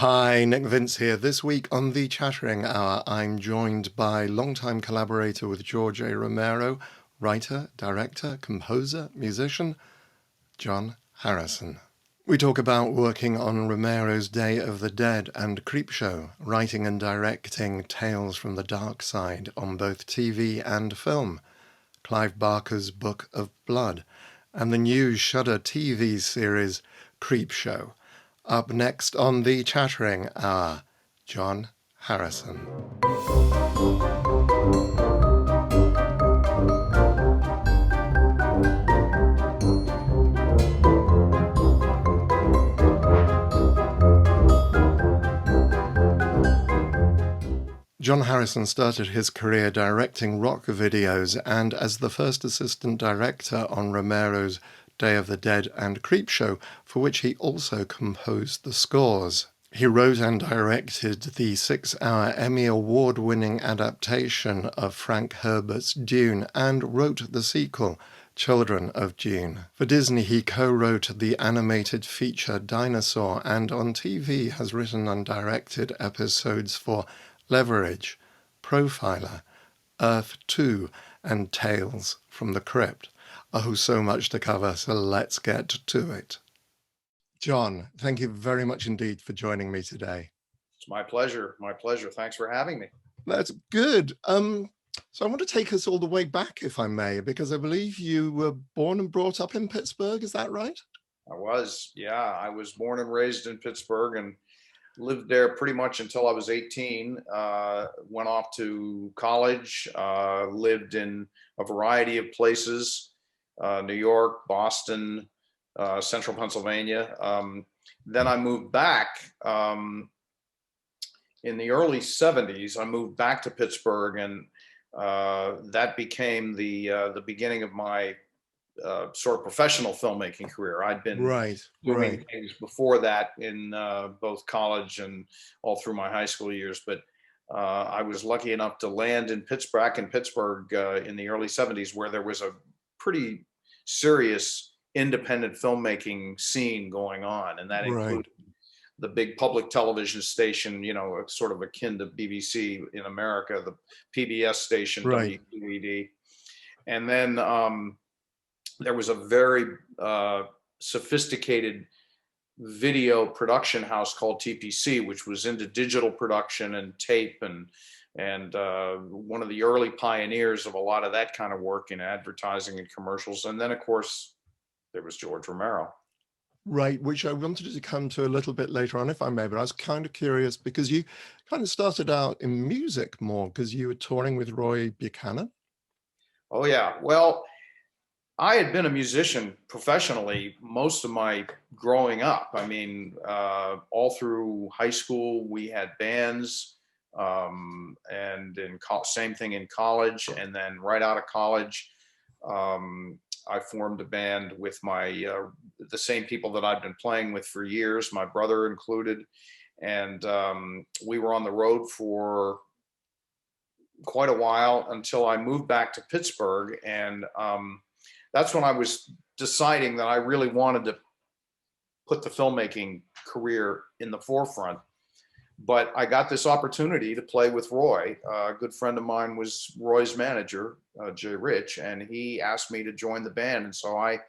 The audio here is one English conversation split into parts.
Hi, Nick Vince here. This week on the Chattering Hour, I'm joined by longtime collaborator with George A. Romero, writer, director, composer, musician, John Harrison. We talk about working on Romero's Day of the Dead and Creepshow, writing and directing Tales from the Darkside on both TV and film, Clive Barker's Book of Blood, and the new Shudder TV series Creepshow. Up next on the Chattering Hour, John Harrison. John Harrison started his career directing rock videos and as the first assistant director on Romero's Day of the Dead and Creepshow, for which he also composed the scores. He wrote and directed the 6-hour Emmy Award-winning adaptation of Frank Herbert's Dune and wrote the sequel, Children of Dune. For Disney, he co-wrote the animated feature Dinosaur and on TV has written and directed episodes for Leverage, Profiler, Earth 2, and Tales from the Crypt. Oh, so much to cover, so let's get to it. John, thank you very much indeed for joining me today. It's my pleasure. My pleasure. Thanks for having me. That's good. So I want to take us all the way back, if I may, because I believe you were born and brought up in Pittsburgh. Is that right? I was, yeah. I was born and raised in Pittsburgh and lived there pretty much until I was 18. Went off to college, lived in a variety of places. New York, Boston, Central Pennsylvania. Then I moved back in the early 70s. I moved back to Pittsburgh, and that became the beginning of my sort of professional filmmaking career. I'd been doing things before that in both college and all through my high school years, but I was lucky enough to land in Pittsburgh, in the early 70s, where there was a pretty serious independent filmmaking scene going on, and that included the big public television station, you know, sort of akin to BBC in America, the PBS station, WQED. And then there was a very sophisticated video production house called TPC, which was into digital production and tape, and one of the early pioneers of a lot of that kind of work in advertising and commercials. And then, of course, there was George Romero. Right, which I wanted to come to a little bit later on, if I may, but I was kind of curious because you kind of started out in music more because you were touring with Roy Buchanan. Oh, yeah. Well, I had been a musician professionally most of my growing up. I mean, all through high school, we had bands, and same thing in college. And then right out of college, I formed a band with the same people that I'd been playing with for years, my brother included. And we were on the road for quite a while until I moved back to Pittsburgh. And that's when I was deciding that I really wanted to put the filmmaking career in the forefront. But I got this opportunity to play with Roy. A good friend of mine was Roy's manager, Jay Rich, and he asked me to join the band. And so I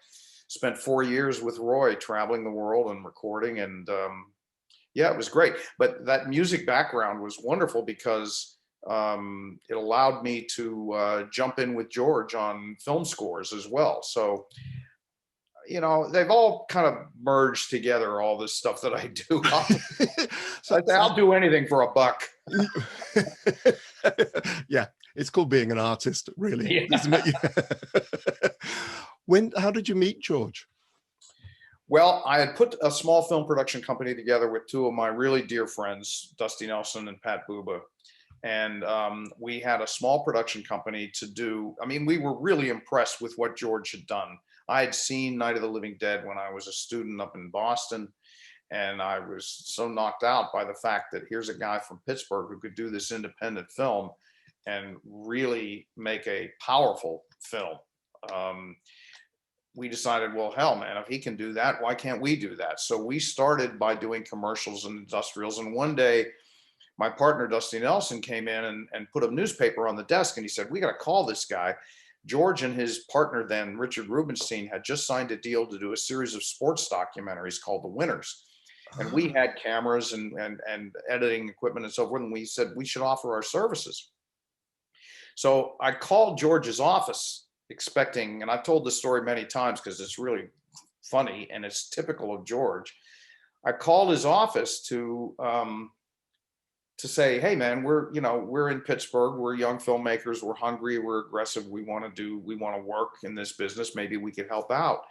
spent 4 years with Roy traveling the world and recording. And yeah, it was great. But that music background was wonderful because it allowed me to jump in with George on film scores as well. So, you know, they've all kind of merged together, all this stuff that I do. I'll do anything for a buck. Yeah, it's called being an artist, really, isn't it? How did you meet George? Well, I had put a small film production company together with two of my really dear friends, Dusty Nelson and Pat Buba. And we had a small production company to do. I mean, we were really impressed with what George had done. I had seen Night of the Living Dead when I was a student up in Boston, and I was so knocked out by the fact that here's a guy from Pittsburgh who could do this independent film and really make a powerful film. we decided, well, hell, man, if he can do that, why can't we do that? So we started by doing commercials and industrials. And one day, my partner, Dusty Nelson, came in and put a newspaper on the desk, and he said, we got to call this guy. George and his partner then, Richard Rubenstein, had just signed a deal to do a series of sports documentaries called The Winners. And we had cameras and editing equipment and so forth. And we said, we should offer our services. So I called George's office expecting, and I've told this story many times because it's really funny and it's typical of George. I called his office to say, hey man, we're in Pittsburgh, we're young filmmakers, we're hungry, we're aggressive, we want to work in this business, maybe we could help out.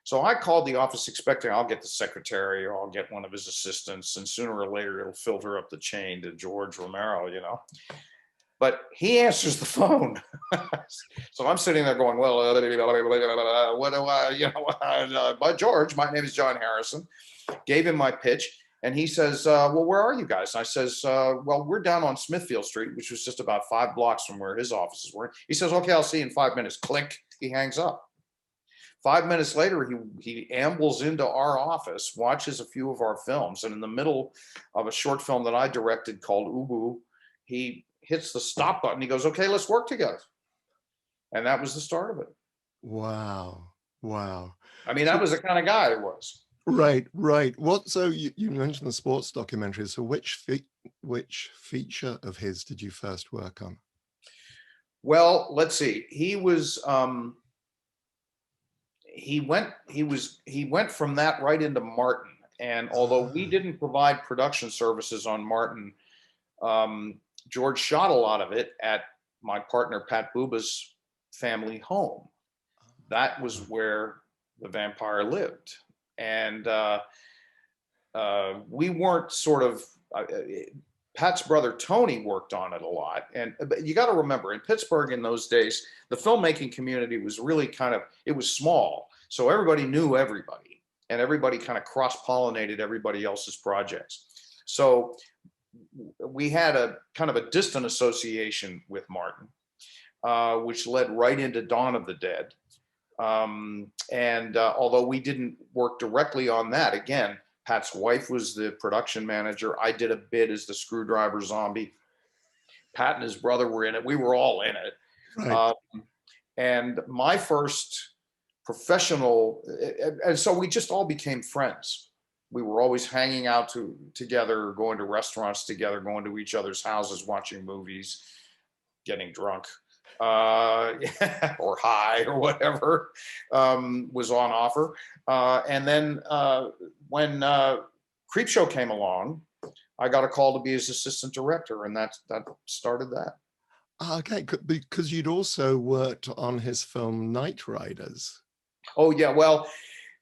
So I called the office expecting I'll get the secretary or I'll get one of his assistants, and sooner or later it'll filter up the chain to George Romero, But he answers the phone. So I'm sitting there going, well, what do I, but George, my name is John Harrison, gave him my pitch. And he says, well, where are you guys? And I says, well, we're down on Smithfield Street, which was just about 5 blocks from where his offices were. He says, okay, I'll see you in 5 minutes. Click, he hangs up. 5 minutes later, he ambles into our office, watches a few of our films. And in the middle of a short film that I directed called Ubu, he hits the stop button. He goes, okay, let's work together. And that was the start of it. Wow. Wow. I mean, that was the kind of guy he was. Right. So you mentioned the sports documentaries. So which feature of his did you first work on? Well, let's see. He went from that right into Martin. And although we didn't provide production services on Martin, George shot a lot of it at my partner Pat Buba's family home. That was where the vampire lived. And we weren't sort of, Pat's brother Tony worked on it a lot. But you got to remember, in Pittsburgh in those days, the filmmaking community was really it was small. So everybody knew everybody, and everybody kind of cross-pollinated everybody else's projects. So we had a kind of a distant association with Martin, which led right into Dawn of the Dead. Although we didn't work directly on that, again, Pat's wife was the production manager. I did a bit as the screwdriver zombie. Pat and his brother were in it. We were all in it. Right. And my first professional, and so we just all became friends. We were always hanging out together, going to restaurants together, going to each other's houses, watching movies, getting drunk. Or high or whatever was on offer. And then when Creepshow came along, I got a call to be his assistant director, and that started that. Okay, because you'd also worked on his film NIGHTBREED. Oh yeah, well,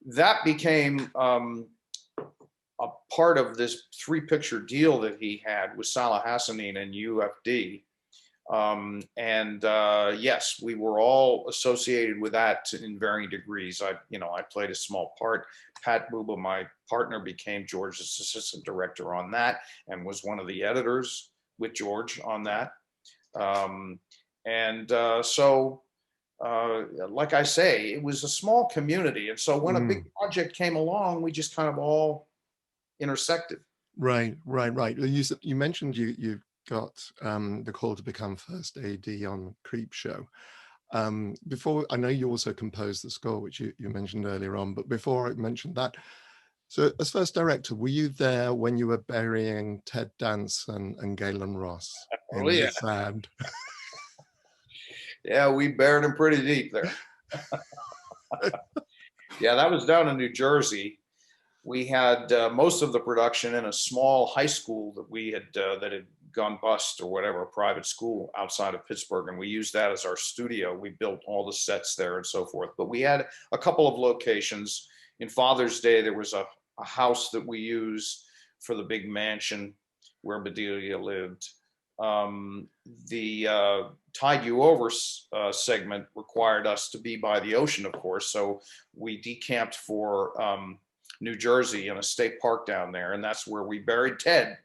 that became a part of this 3-picture deal that he had with Salah Hassanin and UFD. Yes, we were all associated with that in varying degrees. I played a small part. Pat Buba, my partner, became George's assistant director on that and was one of the editors with George on that. Like I say, it was a small community. And so when a big project came along, we just kind of all intersected. Right. You mentioned you got the call to become first AD on Creepshow. Before, I know you also composed the score, which you mentioned earlier on, but before I mentioned that, so as first director, were you there when you were burying Ted Danson and Galen Ross in the sand? Yeah, we buried him pretty deep there. Yeah, that was down in New Jersey. We had most of the production in a small high school that we had that had gone bust or whatever, a private school outside of Pittsburgh, and we used that as our studio. We built all the sets there and so forth. But we had a couple of locations. In Father's Day, there was a house that we used for the big mansion where Bedelia lived. The Tide You Over segment required us to be by the ocean, of course, so we decamped for New Jersey in a state park down there, and that's where we buried Ted.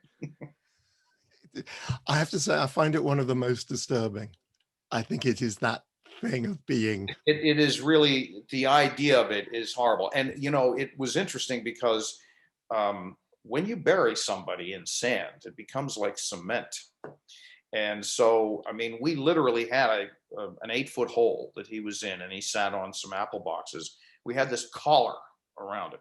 I have to say, I find it one of the most disturbing. I think it is that thing of being. It is really, the idea of it is horrible. And, you know, it was interesting because when you bury somebody in sand, it becomes like cement. And so, I mean, we literally had an 8-foot hole that he was in, and he sat on some apple boxes. We had this collar around him,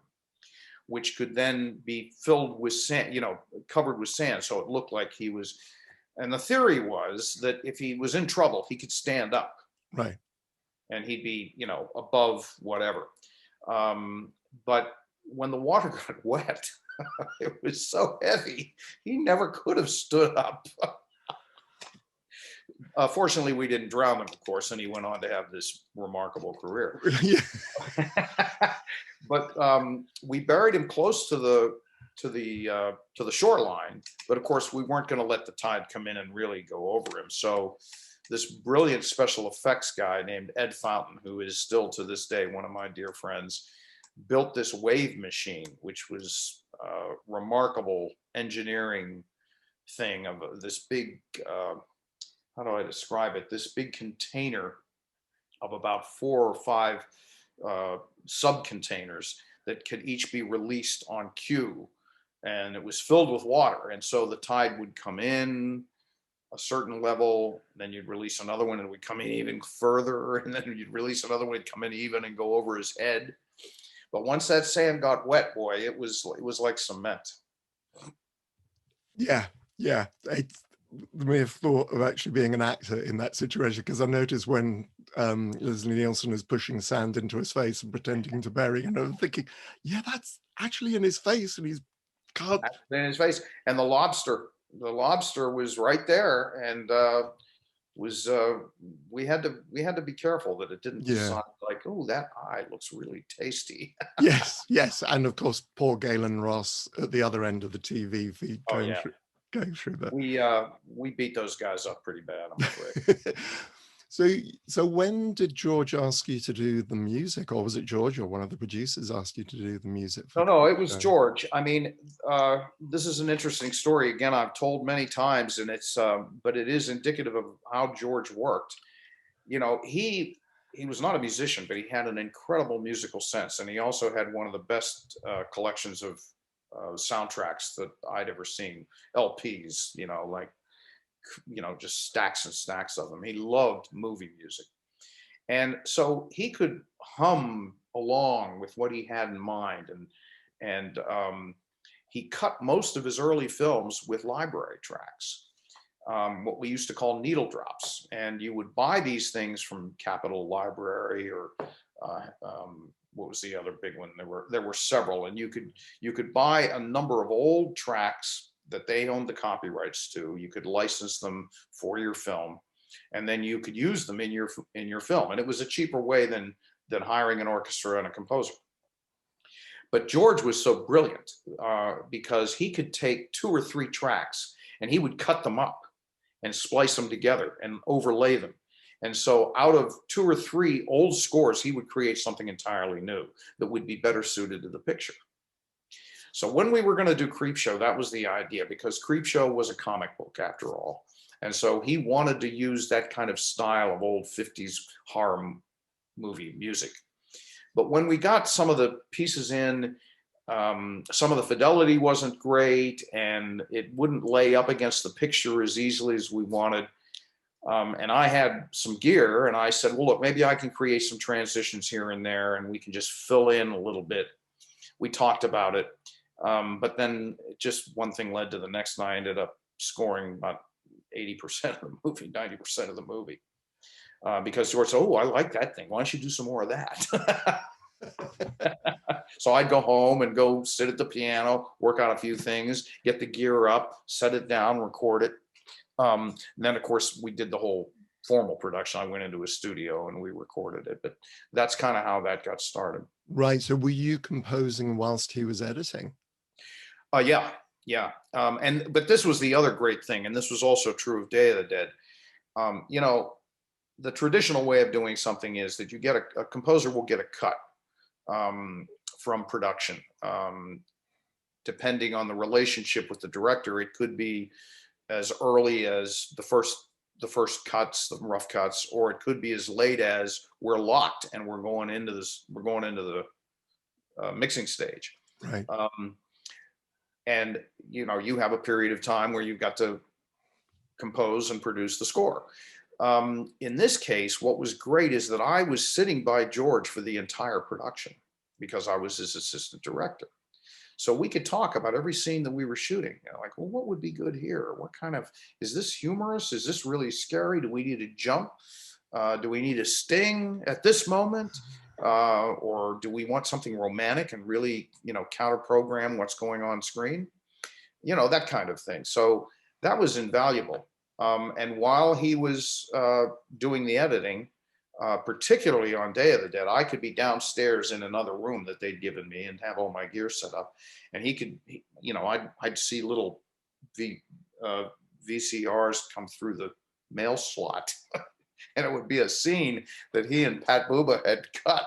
which could then be filled with sand, you know, covered with sand. So it looked like he was, and the theory was that if he was in trouble, he could stand up Right. and he'd be, you know, above whatever. But when the water got wet, it was so heavy, he never could have stood up. Fortunately, we didn't drown him, of course, and he went on to have this remarkable career. Yeah. But we buried him close to the shoreline. But of course, we weren't going to let the tide come in and really go over him. So this brilliant special effects guy named Ed Fountain, who is still to this day one of my dear friends, built this wave machine, which was a remarkable engineering thing of this big. How do I describe it? This big container of about 4 or 5 sub-containers that could each be released on cue. And it was filled with water. And so the tide would come in a certain level, then you'd release another one and it would come in even further. And then you'd release another one, it'd come in even and go over his head. But once that sand got wet, boy, it was like cement. Yeah. Yeah. It's the mere thought of actually being an actor in that situation, because I noticed when Leslie Nielsen is pushing sand into his face and pretending to bury, and I'm thinking, yeah, that's actually in his face, and he's can't. In his face. And the lobster was right there, and we had to be careful that it didn't decide like, oh, that eye looks really tasty. Yes, and of course Paul Galen Ross at the other end of the TV feed going through that. We beat those guys up pretty bad, I'm afraid. So when did George ask you to do the music, or was it George or one of the producers asked you to do the music? No, it was George. I mean, this is an interesting story. Again, I've told many times, and it's but it is indicative of how George worked. You know, he was not a musician, but he had an incredible musical sense, and he also had one of the best collections of soundtracks that I'd ever seen. LPs, you know, like, you know, just stacks and stacks of them. He loved movie music. And so he could hum along with what he had in mind. And he cut most of his early films with library tracks, what we used to call needle drops. And you would buy these things from Capitol Library or what was the other big one? There were several, and you could buy a number of old tracks that they owned the copyrights to. You could license them for your film, and then you could use them in your film. And it was a cheaper way than hiring an orchestra and a composer. But George was so brilliant because he could take 2 or 3 tracks and he would cut them up and splice them together and overlay them. And so out of 2 or 3 old scores, he would create something entirely new that would be better suited to the picture. So when we were going to do Creepshow, that was the idea, because Creepshow was a comic book after all. And so he wanted to use that kind of style of old 50s horror movie music. But when we got some of the pieces in, some of the fidelity wasn't great, and it wouldn't lay up against the picture as easily as we wanted. And I had some gear, and I said, well, look, maybe I can create some transitions here and there, and we can just fill in a little bit. We talked about it. But then just one thing led to the next, and I ended up scoring about 80% of the movie, 90% of the movie. Because George said, oh, I like that thing. Why don't you do some more of that? So I'd go home and go sit at the piano, work on a few things, get the gear up, set it down, record it. And then, of course, we did the whole formal production. I went into a studio and we recorded it. But that's kind of how that got started. Right. So were you composing whilst he was editing? Yeah. But this was the other great thing, and this was also true of Day of the Dead. You know, the traditional way of doing something is that you get a composer will get a cut from production. Depending on the relationship with the director, it could be as early as the first the first cuts, the rough cuts, or it could be as late as we're locked and we're going into the mixing stage. Right. And you have a period of time where you've got to compose and produce the score. In this case, what was great is that I was sitting by George for the entire production because I was his assistant director. So we could talk about every scene that we were shooting. Like, well, what would be good here? What kind of, is this humorous? Is this really scary? Do we need to jump? Do we need a sting at this moment? Or do we want something romantic and really, counter program what's going on screen? That kind of thing. So that was invaluable. And while he was doing the editing, particularly on Day of the Dead, I could be downstairs in another room that they'd given me and have all my gear set up. And I'd see little VCRs come through the mail slot. And it would be a scene that he and Pat Booba had cut.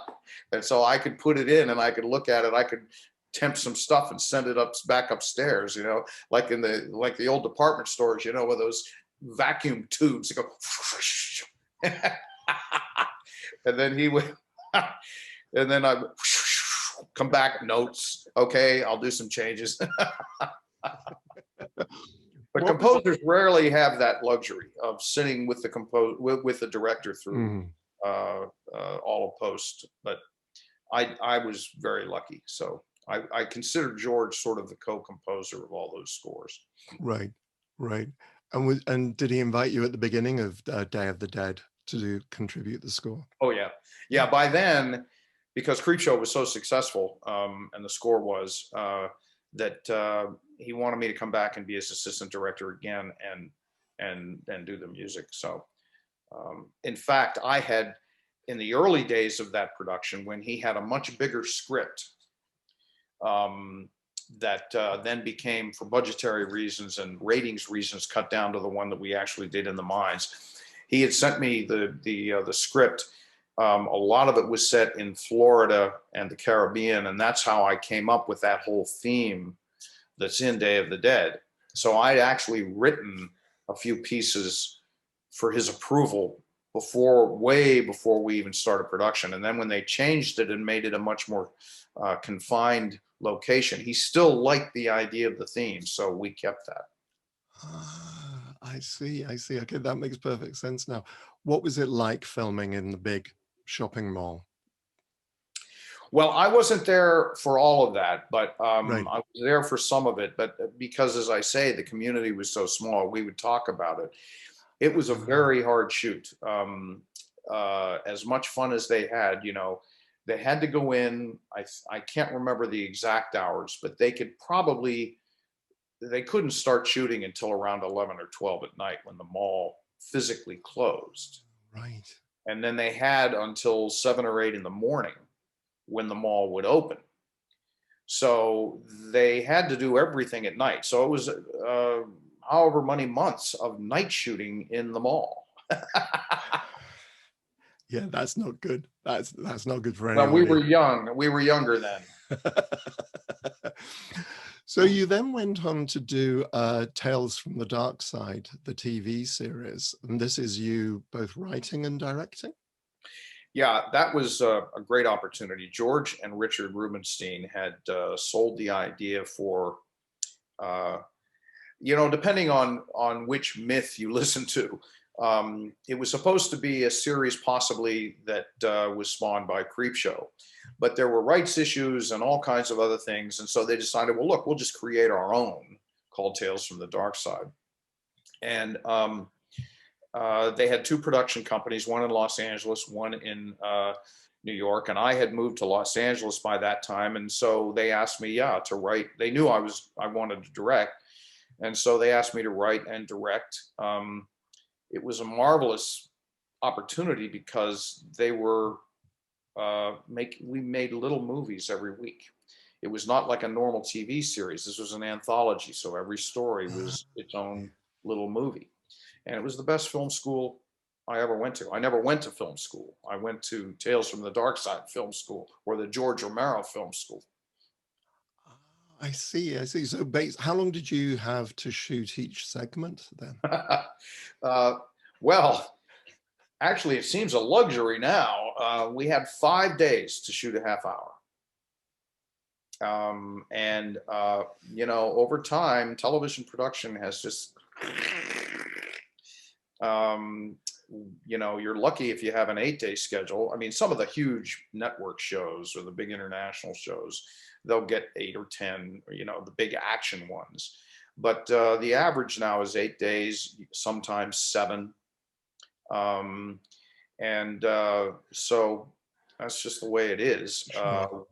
And so I could put it in and I could look at it. I could temp some stuff and send it back upstairs, like in the old department stores, with those vacuum tubes that go. And then he would, and then I come back, notes. Okay, I'll do some changes. But composers rarely have that luxury of sitting with the director through all of post. But I was very lucky. So I consider George sort of the co-composer of all those scores. Right, right. And did he invite you at the beginning of Day of the Dead to contribute the score? Oh yeah, yeah. By then, because Creepshow was so successful, and the score was that he wanted me to come back and be his assistant director again and do the music. So, in fact, I had in the early days of that production when he had a much bigger script. That then became, for budgetary reasons and ratings reasons, cut down to the one that we actually did in the mines. He had sent me the script. A lot of it was set in Florida and the Caribbean, and that's how I came up with that whole theme that's in Day of the Dead. So I'd actually written a few pieces for his approval way before we even started production. And then when they changed it and made it a much more confined location, he still liked the idea of the theme, so we kept that. I see. Okay, that makes perfect sense now. What was it like filming in the big shopping mall? Well, I wasn't there for all of that, but Right. I was there for some of it. But because, as I say, the community was so small, we would talk about it. It was a very hard shoot. As much fun as they had, they had to go in. I can't remember the exact hours, but they couldn't start shooting until around 11 or 12 at night when the mall physically closed. Right. And then they had until 7 or 8 in the morning when the mall would open. So they had to do everything at night. So it was however many months of night shooting in the mall. Yeah, that's not good. That's not good for Well, anybody. we were young. We were younger then. So you then went on to do Tales from the Darkside, the TV series. And this is you both writing and directing? Yeah, that was a great opportunity. George and Richard Rubenstein had sold the idea for, depending on which myth you listen to, it was supposed to be a series possibly that was spawned by Creepshow, but there were rights issues and all kinds of other things. And so they decided, well, look, we'll just create our own called Tales from the Darkside. And they had 2 production companies, one in Los Angeles, one in New York. And I had moved to Los Angeles by that time. And so they asked me, to write. They knew I wanted to direct. And so they asked me to write and direct. It was a marvelous opportunity because they were we made little movies every week. It was not like a normal TV series. This was an anthology, so every story was its own little movie. And it was the best film school I ever went to. I never went to film school. I went to Tales from the Darkside Film School or the George Romero Film School. I see. So how long did you have to shoot each segment then? Well, actually, it seems a luxury now. We had 5 days to shoot a half hour. You know, over time, television production has just, um, you know, you're lucky if you have an 8-day schedule. I mean, some of the huge network shows or the big international shows, they'll get 8 or 10, you know, the big action ones. But the average now is 8 days, sometimes 7. Um, so that's just the way it is. Sure.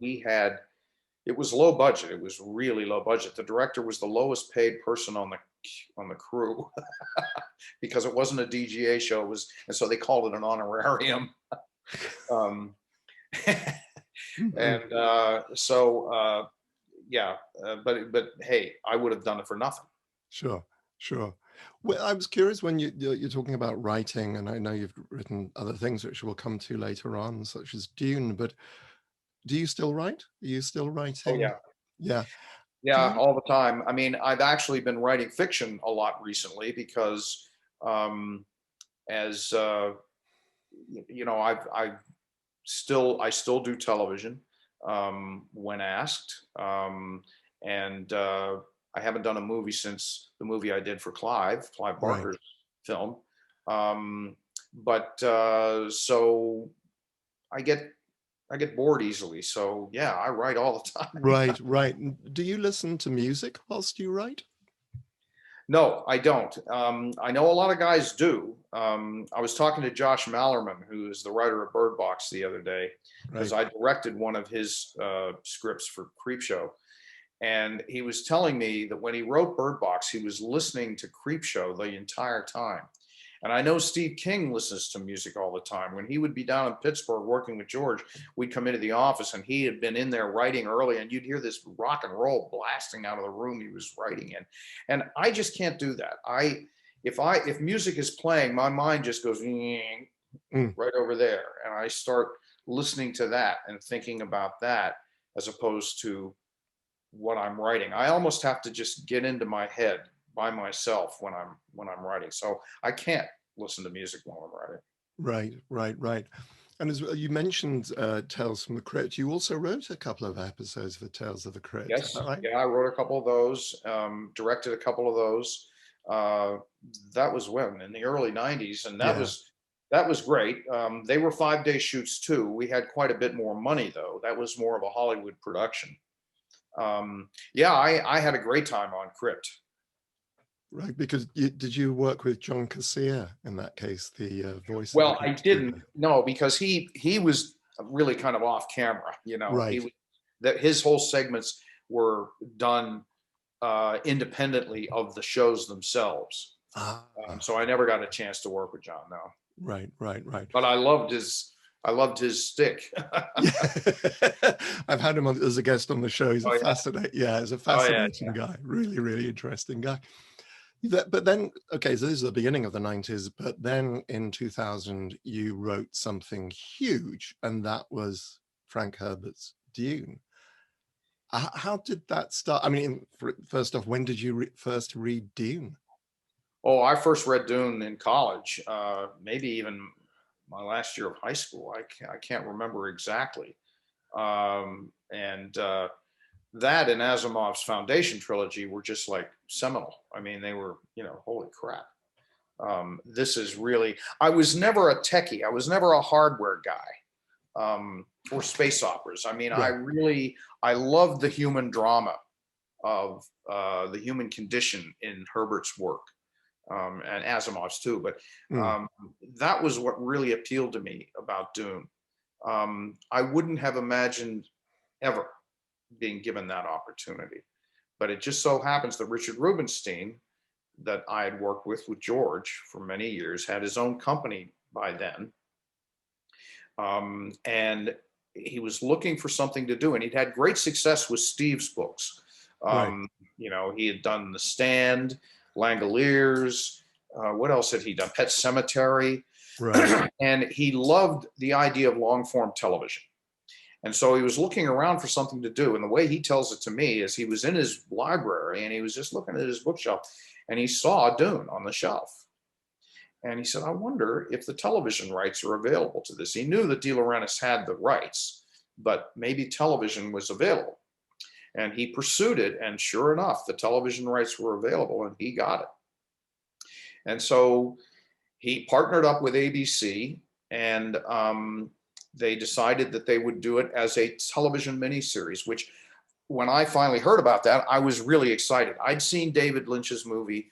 It was low budget. It was really low budget. The director was the lowest paid person on the crew because it wasn't a DGA show. It was, and so they called it an honorarium. Um, Mhm. and yeah, but hey, I would have done it for nothing. Sure, sure. Well, I was curious when you're talking about writing, and I know you've written other things which we'll come to later on, such as Dune, but do you still write? Are you still Oh writing? yeah, Yeah. Do yeah, you? all the time. I mean, I've actually been writing fiction a lot recently because um, as you know, I still do television when asked, and I haven't done a movie since the movie I did for Clive Right, Barker's film. Um, but so I get I get bored easily. So yeah, I write all the time. right, right. Do you listen to music whilst you write? No, I don't. I know a lot of guys do. I was talking to Josh Mallerman, who is the writer of Bird Box, the other day, because Right, I directed one of his scripts for Creepshow. And he was telling me that when he wrote Bird Box, he was listening to Creepshow the entire time. And I know Steve King listens to music all the time. When he would be down in Pittsburgh working with George, we'd come into the office and he had been in there writing early, and you'd hear this rock and roll blasting out of the room he was writing in. And I just can't do that. If music is playing, my mind just goes mm, right over there, and I start listening to that and thinking about that as opposed to what I'm writing. I almost have to just get into my head by myself when I'm writing. So I can't listen to music while I'm writing. right, right, right. And as well, you mentioned Tales from the Crypt. You also wrote a couple of episodes for Tales of the Crypt. Is that Yes, right? yeah, I wrote a couple of those, directed a couple of those. Uh, that was when in the early '90s, and Yeah. that was great. They were 5-day shoots too. We had quite a bit more money though. That was more of a Hollywood production. Yeah, I had a great time on Crypt. Right, because did you work with John Casea in that case, the voice of the Well, I Crypt didn't Keeper? know because he was really kind of off camera. You know, Right. that his whole segments were done independently of the shows themselves. Ah, So I never got a chance to work with John now, right, right, right. but I loved his stick. Yeah, I've had him on, as a guest on the show. He's a Oh yeah, fascinating, yeah, he's a oh yeah, fascinating guy. Really, really interesting guy. But then, okay, so this is the beginning of the 90s, but then in 2000, you wrote something huge, and that was Frank Herbert's Dune. How did that start? I mean, first off, when did you first read Dune? Oh, I first read Dune in college, maybe even my last year of high school. I can't remember exactly. And that and Asimov's Foundation trilogy were just like seminal. I mean, they were, you know, holy crap. This is really, I was never a techie. I was never a hardware guy or space operas. I mean, Right. I loved the human drama of the human condition in Herbert's work and Asimov's too. But Mm, um, that was what really appealed to me about Dune. I wouldn't have imagined ever being given that opportunity. But it just so happens that Richard Rubinstein, that I had worked with George for many years, had his own company by then. And he was looking for something to do. And he'd had great success with Steve's books. right, You know, he had done The Stand, Langoliers. What else had he done? Pet Cemetery. right. And he loved the idea of long form television. And so he was looking around for something to do. And the way he tells it to me is he was in his library and he was just looking at his bookshelf and he saw Dune on the shelf. And he said, I wonder if the television rights are available to this. He knew that De Laurentiis had the rights, but maybe television was available. And he pursued it, and sure enough, the television rights were available, and he got it. And so he partnered up with ABC, and they decided that they would do it as a television miniseries, which when I finally heard about that, I was really excited. I'd seen David Lynch's movie.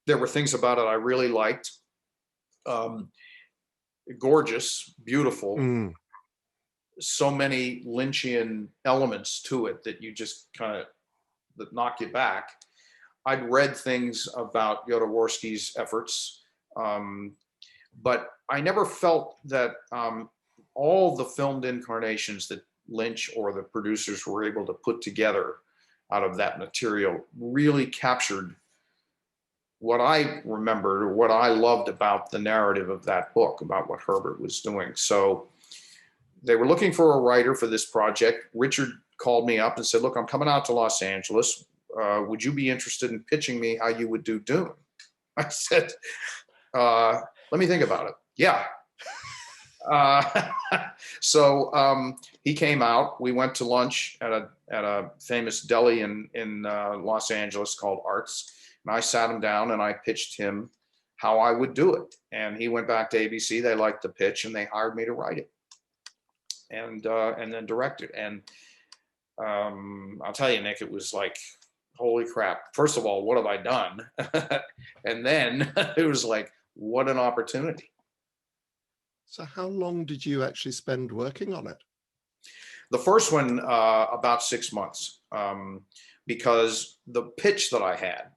There were things about it I really liked. Gorgeous, beautiful. So many Lynchian elements to it that you just kind of that knock you back. I'd read things about Jodorowsky's efforts, but I never felt that all the filmed incarnations that Lynch or the producers were able to put together out of that material really captured what I remembered or what I loved about the narrative of that book, about what Herbert was doing. So they were looking for a writer for this project. Richard called me up and said, look, I'm coming out to Los Angeles. Would you be interested in pitching me how you would do Dune? I said, let me think about it. Yeah. So he came out. We went to lunch at a famous deli in Los Angeles called Arts. And I sat him down and I pitched him how I would do it. And he went back to ABC. They liked the pitch and they hired me to write it and then direct it. And I'll tell you, Nick, it was like, holy crap. First of all, what have I done? And then it was like, what an opportunity. So how long did you actually spend working on it? The first one, about 6 months, because the pitch that I had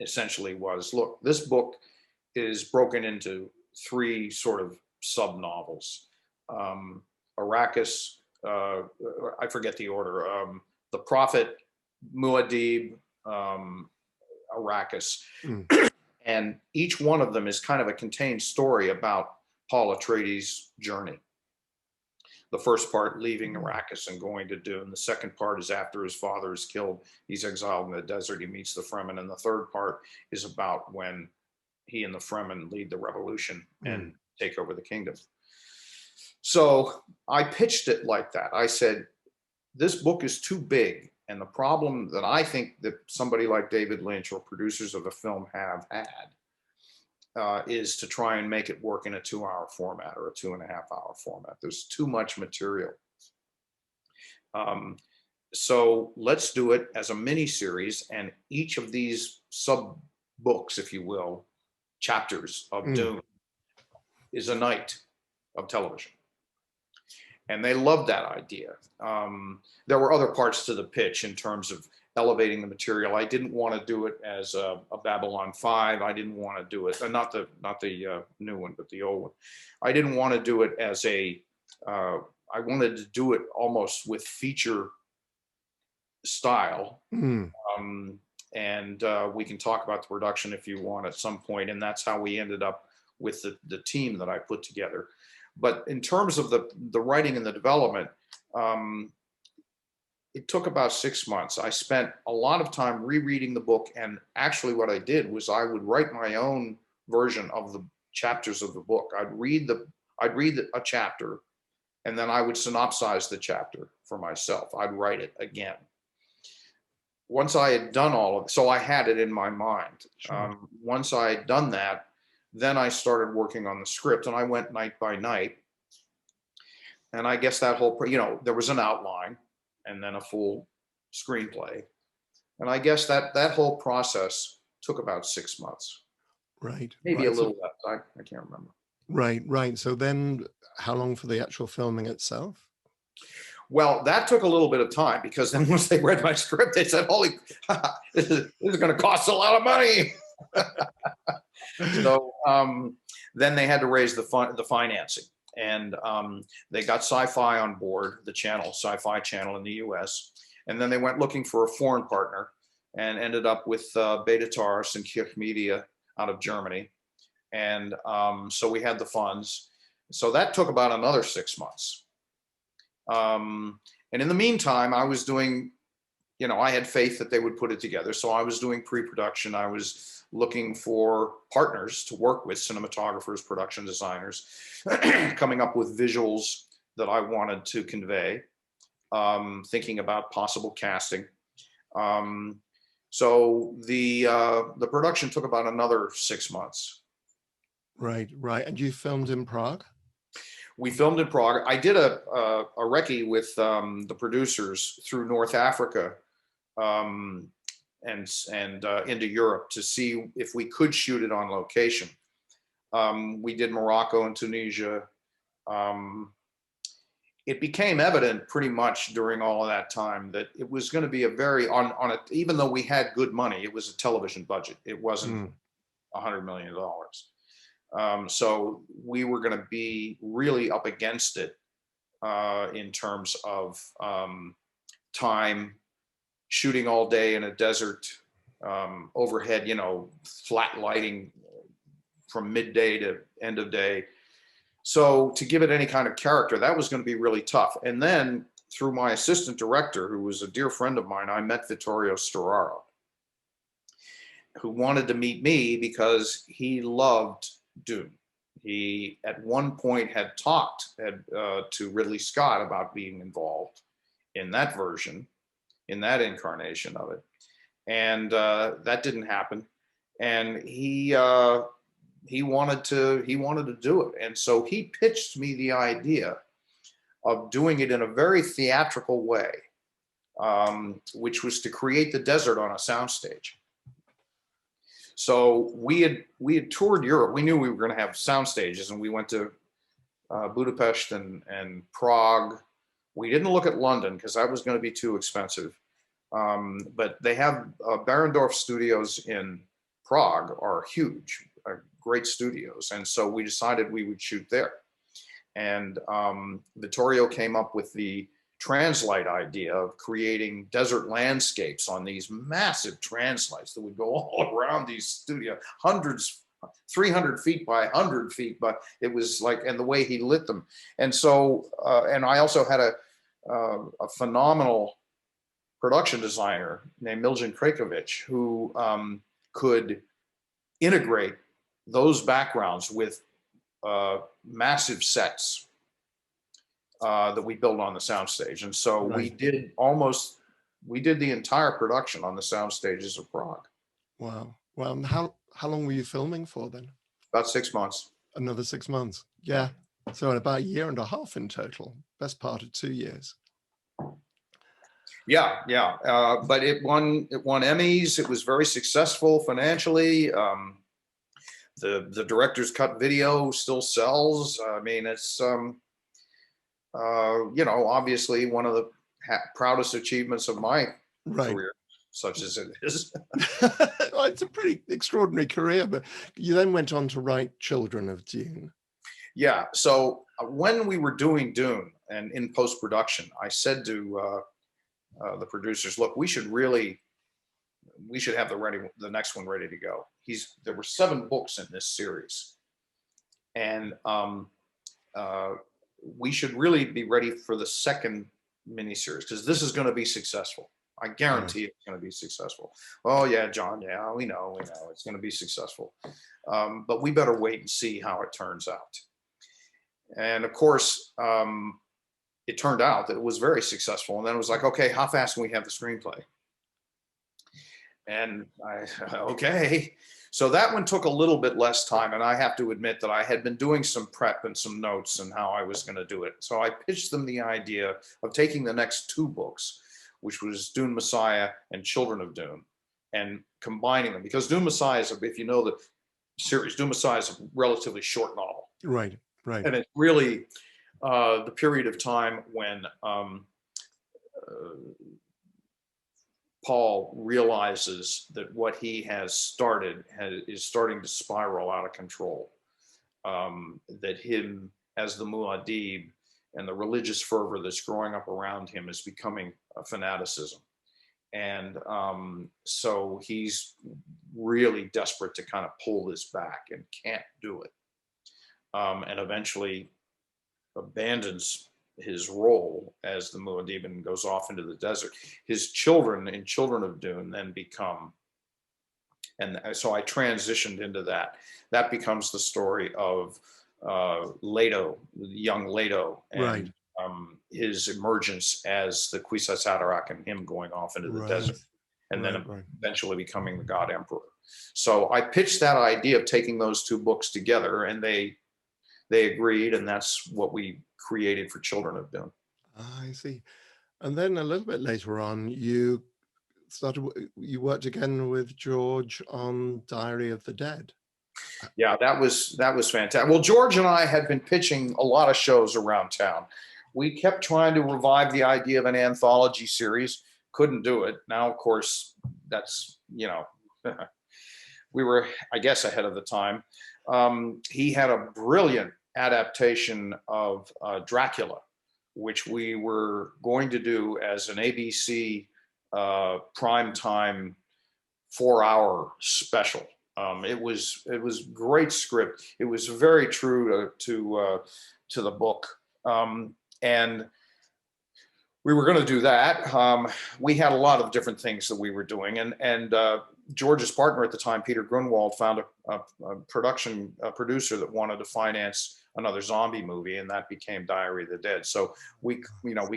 essentially was, look, this book is broken into 3 sort of sub-novels. Arrakis, I forget the order, The Prophet, Muad'Dib, Arrakis. And each one of them is kind of a contained story about Paul Atreides' journey. The first part, leaving Arrakis and going to Dune. The second part is after his father is killed. He's exiled in the desert. He meets the Fremen. And the third part is about when he and the Fremen lead the revolution and take over the kingdom. So I pitched it like that. I said, this book is too big. And the problem that I think that somebody like David Lynch or producers of the film have had is to try and make it work in a 2-hour format or a 2.5-hour format. There's too much material. So let's do it as a mini series, and each of these sub books, if you will, chapters of Dune is a night of television. And they loved that idea. There were other parts to the pitch in terms of elevating the material. I didn't want to do it as a Babylon 5. I didn't want to do it, not the new one, but the old one. I didn't want to do it as I wanted to do it almost with feature style. And we can talk about the production if you want at some point. And that's how we ended up with the team that I put together. But in terms of the writing and the development, it took about 6 months. I spent a lot of time rereading the book. And actually what I did was I would write my own version of the chapters of the book. I'd read a chapter, and then I would synopsize the chapter for myself. I'd write it again. Once I had done all of it, so I had it in my mind. Sure. Once I had done that, then I started working on the script, and I went night by night. And I guess that whole, there was an outline and then a full screenplay. And I guess that whole process took about 6 months. Right. Maybe a little less. I can't remember. Right. So then how long for the actual filming itself? Well, that took a little bit of time, because then once they read my script, they said, holy, this is going to cost a lot of money. So then they had to raise the financing, and they got Sci-Fi on board, the channel, Sci-Fi channel in the US. And then they went looking for a foreign partner and ended up with Beta Taurus and Kirch Media out of Germany. And so we had the funds. So that took about another 6 months. And in the meantime, I was doing I had faith that they would put it together. So I was doing pre-production. I was looking for partners to work with, cinematographers, production designers, coming up with visuals that I wanted to convey, thinking about possible casting. So the production took about another 6 months. Right, right. And you filmed in Prague? We filmed in Prague. I did a recce with the producers through North Africa and into Europe to see if we could shoot it on location. We did Morocco and Tunisia. It became evident pretty much during all of that time that it was going to be a very even though we had good money, it was a television budget. It wasn't $100 million. So we were going to be really up against it in terms of time, shooting all day in a desert, overhead, flat lighting from midday to end of day. So to give it any kind of character, that was going to be really tough. And then through my assistant director, who was a dear friend of mine, I met Vittorio Storaro, who wanted to meet me because he loved Dune. He at one point had talked to Ridley Scott about being involved in that version, in that incarnation of it. And that didn't happen. And he wanted to do it. And so he pitched me the idea of doing it in a very theatrical way, which was to create the desert on a soundstage. So we had toured Europe. We knew we were going to have sound stages, and we went to Budapest and Prague. We didn't look at London because that was going to be too expensive. But they have Barrendorf Studios in Prague are huge, great studios. And so we decided we would shoot there. And Vittorio came up with the translite idea of creating desert landscapes on these massive translights that would go all around these studios, hundreds, 300 feet by 100 feet, but it was like, and the way he lit them. And so, and I also had a phenomenal production designer named Miljan Krajkovic who could integrate those backgrounds with massive sets that we built on the soundstage. And so we did the entire production on the sound stages of Prague. Wow. Well, and how long were you filming for then? About 6 months. Another 6 months. Yeah. So about a year and a half in total, best part of 2 years. Yeah. But it won Emmys. It was very successful financially. The director's cut video still sells. I mean, it's obviously one of the proudest achievements of my career, such as it is. Well, it's a pretty extraordinary career, but you then went on to write Children of Dune. Yeah. So when we were doing Dune and in post-production, I said to the producers, look, we should have the next one ready to go. There were 7 books in this series, and we should really be ready for the second miniseries because this is going to be successful. I guarantee it's going to be successful. Oh yeah, John. Yeah, we know it's going to be successful, but we better wait and see how it turns out. And of course, it turned out that it was very successful. And then it was like, okay, how fast can we have the screenplay? And okay. So that one took a little bit less time. And I have to admit that I had been doing some prep and some notes and how I was going to do it. So I pitched them the idea of taking the next 2 books, which was Dune Messiah and Children of Dune, and combining them. Because Dune Messiah is, if you know the series, Dune Messiah is a relatively short novel. Right. And it's really the period of time when Paul realizes that what he has started is starting to spiral out of control. That him as the Muad'Dib and the religious fervor that's growing up around him is becoming a fanaticism. And so he's really desperate to kind of pull this back and can't do it. And eventually abandons his role as the Muad'Dibin goes off into the desert. His children in Children of Dune then become, and so I transitioned into that. That becomes the story of Leto, young Leto, Right. and his emergence as the Kwisatz Haderach and him going off into the desert, and then Right. eventually becoming the God Emperor. So I pitched that idea of taking those two books together, and they agreed, and that's what we created for Children of Dune. I see. And then a little bit later on, you you worked again with George on Diary of the Dead. Yeah, that was fantastic. Well, George and I had been pitching a lot of shows around town. We kept trying to revive the idea of an anthology series. Couldn't do it. Now, of course, that's, we were, I guess, ahead of the time. He had a brilliant adaptation of Dracula, which we were going to do as an ABC primetime 4-hour special. It was great script. It was very true to the book, and we were going to do that. We had a lot of different things that we were doing, and George's partner at the time, Peter Grunwald, found a producer that wanted to finance another zombie movie, and that became Diary of the Dead. So we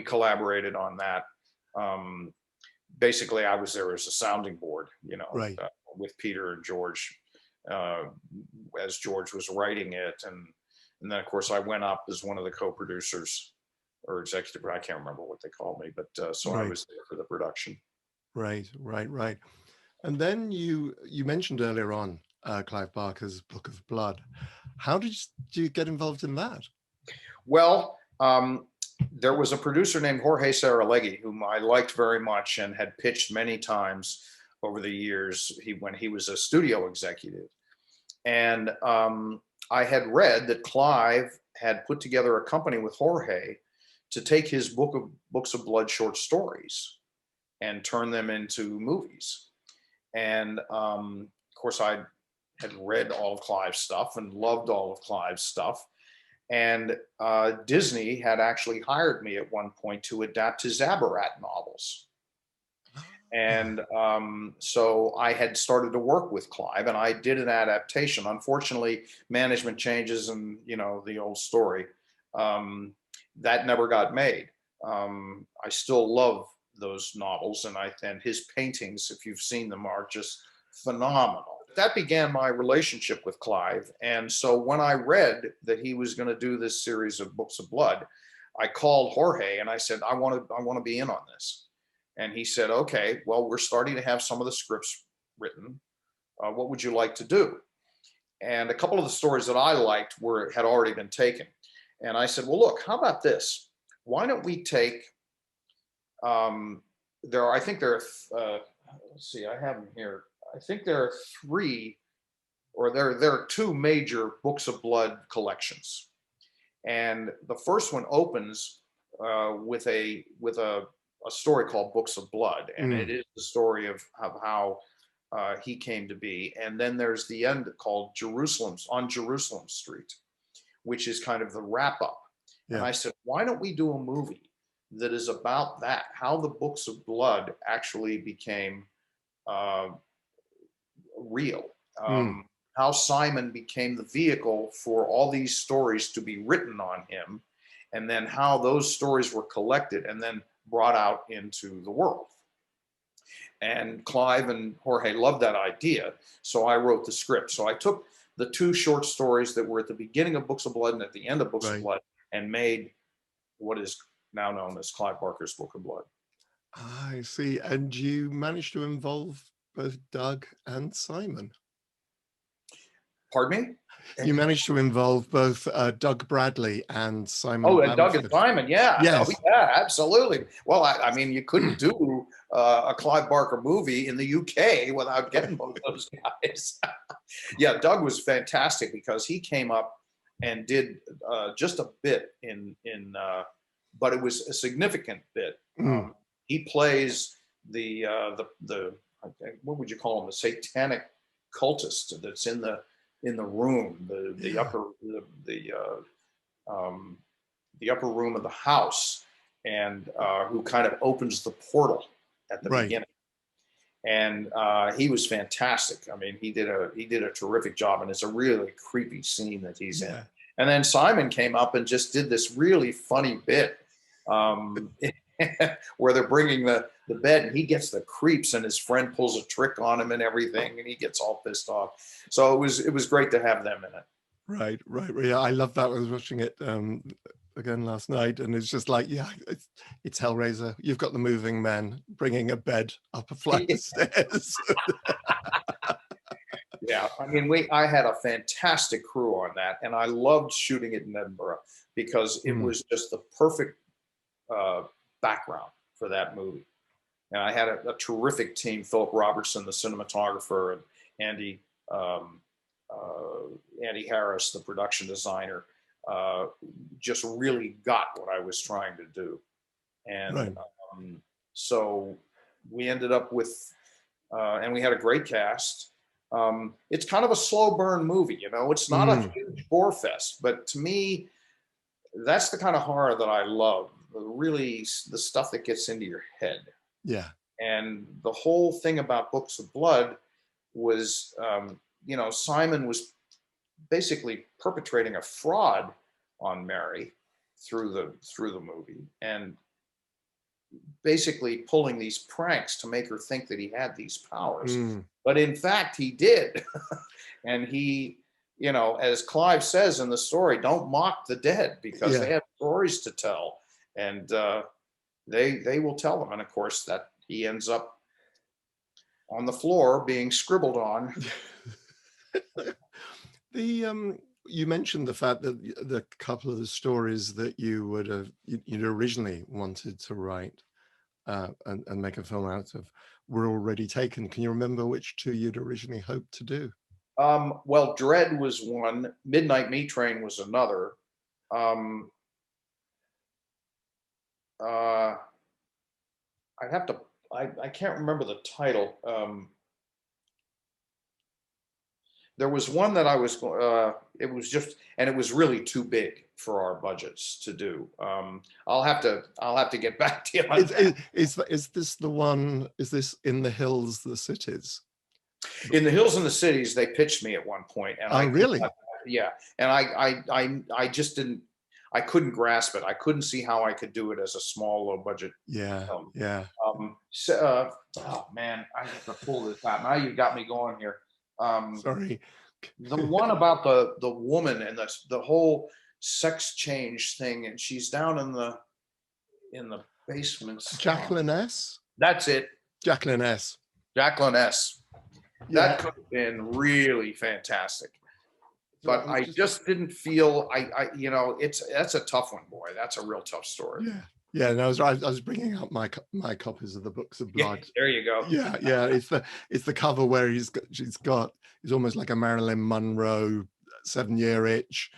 collaborated on that. Basically, I was there as a sounding board, Right. with Peter and George, as George was writing it, and then of course I went up as one of the co-producers or executive. I can't remember what they called me, but so I was there for the production. Right. And then you mentioned earlier on Clive Barker's Book of Blood. How did you get involved in that? Well, there was a producer named Jorge Saralegui, whom I liked very much and had pitched many times over the years when he was a studio executive. And I had read that Clive had put together a company with Jorge to take his Books of Blood short stories and turn them into movies. And of course, I had read all of Clive's stuff and loved all of Clive's stuff. And Disney had actually hired me at one point to adapt his Zabarat novels. And so I had started to work with Clive, and I did an adaptation. Unfortunately, management changes and, the old story, that never got made. I still love those novels, and his paintings, if you've seen them, are just phenomenal. That began my relationship with Clive. And so when I read that he was going to do this series of Books of Blood, I called Jorge and I said, I want to be in on this. And he said, okay, well, we're starting to have some of the scripts written. What would you like to do? And a couple of the stories that I liked had already been taken. And I said, well, look, how about this? Why don't we take, I think there are, let's see, I have them here. I think there are there are two major Books of Blood collections. And the first one opens with a story called Books of Blood, and it is the story of how he came to be. And then there's the end called on Jerusalem Street, which is kind of the wrap up. Yeah. And I said, why don't we do a movie that is about that, how the Books of Blood actually became real, how Simon became the vehicle for all these stories to be written on him, and then how those stories were collected and then brought out into the world. And Clive and Jorge loved that idea, so I wrote the script. So I took the two short stories that were at the beginning of Books of Blood and at the end of Books of Blood and made what is now known as Clive Barker's Book of Blood. I see. And you managed to involve both Doug and Simon. Pardon me? You managed to involve both Doug Bradley and Simon. Oh, and Doug and Simon, yeah. Yes. Oh, yeah, absolutely. Well, I mean, you couldn't do a Clive Barker movie in the UK without getting both those guys. Yeah, Doug was fantastic because he came up and did just a bit but it was a significant bit. He plays the what would you call him? The satanic cultist that's in the room, the upper the upper room of the house, and who kind of opens the portal at the Right. beginning. And he was fantastic. I mean, he did a terrific job, and it's a really creepy scene that he's in. Yeah. And then Simon came up and just did this really funny bit, um, where they're bringing the bed, and he gets the creeps, and his friend pulls a trick on him and everything, and he gets all pissed off. So it was great to have them in it. Right, right. Yeah, I love that. I was watching it again last night, and it's just like, yeah, it's Hellraiser. You've got the moving man bringing a bed up a flight of stairs. Yeah, I mean, I had a fantastic crew on that, and I loved shooting it in Edinburgh because it Mm, was just the perfect uh, background for that movie. And I had a terrific team: Philip Robertson, the cinematographer, and Andy um, Andy Harris, the production designer. Just really got what I was trying to do, and right. so we ended up with, and we had a great cast. It's kind of a slow burn movie, you know. It's not a Mm, huge gore fest, but to me, that's the kind of horror that I love. Really, the stuff that gets into your head. yeah. And the whole thing about Books of Blood was, you know, Simon was basically perpetrating a fraud on Mary through the movie, and basically pulling these pranks to make her think that he had these powers. Mm, But in fact, he did. And he, you know, as Clive says in the story, don't mock the dead because they yeah. have stories to tell, and they will tell them. And of course, that he ends up on the floor being scribbled on. The you mentioned the fact that the couple of the stories that you'd originally wanted to write and make a film out of were already taken. Can you remember which two you'd originally hoped to do? Well, Dread was one. Midnight Meat Train was another. Um, uh, I'd have to. I can't remember the title. There was one that I was. It was just, and it was really too big for our budgets to do. I'll have to. I'll have to get back to you on that. Is this the one? Is this In the Hills, the Cities? In the Hills and the Cities, they pitched me at one point, and Oh, I could really? not. Yeah, and I just didn't. I couldn't grasp it. I couldn't see how I could do it as a small, low budget Yeah, film. yeah. Oh man, I have to pull this out. Now you've got me going here. Um, Sorry. the one about the woman and the whole sex change thing, and she's down in the basements. Jacqueline S. That's it, Jacqueline S. Jacqueline S. Yeah. That could have been really fantastic, So but I was I just just didn't feel you know, that's a tough one, boy. That's a real tough story. yeah. Yeah, no, I was bringing up my copies of the Books of Yeah, Blood. there you go. Yeah, yeah. It's the cover where he's almost like a Marilyn Monroe 7-year itch.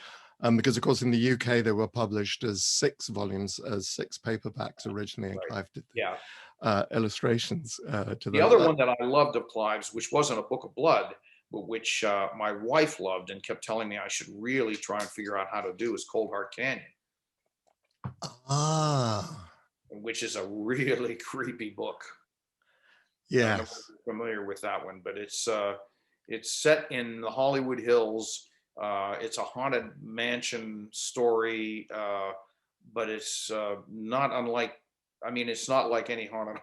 Because of course in the UK they were published as 6 volumes, as 6 paperbacks originally, and Right. Clive did Yeah. the illustrations to The those. other one that I loved of Clive's, which wasn't a Book of Blood, but which my wife loved and kept telling me I should really try and figure out how to do, is Cold Heart Canyon, Ah, which is a really creepy book. I don't know if yes. you're familiar with that one, but it's set in the Hollywood Hills. It's a haunted mansion story, but it's not unlike. I mean, it's not like any haunted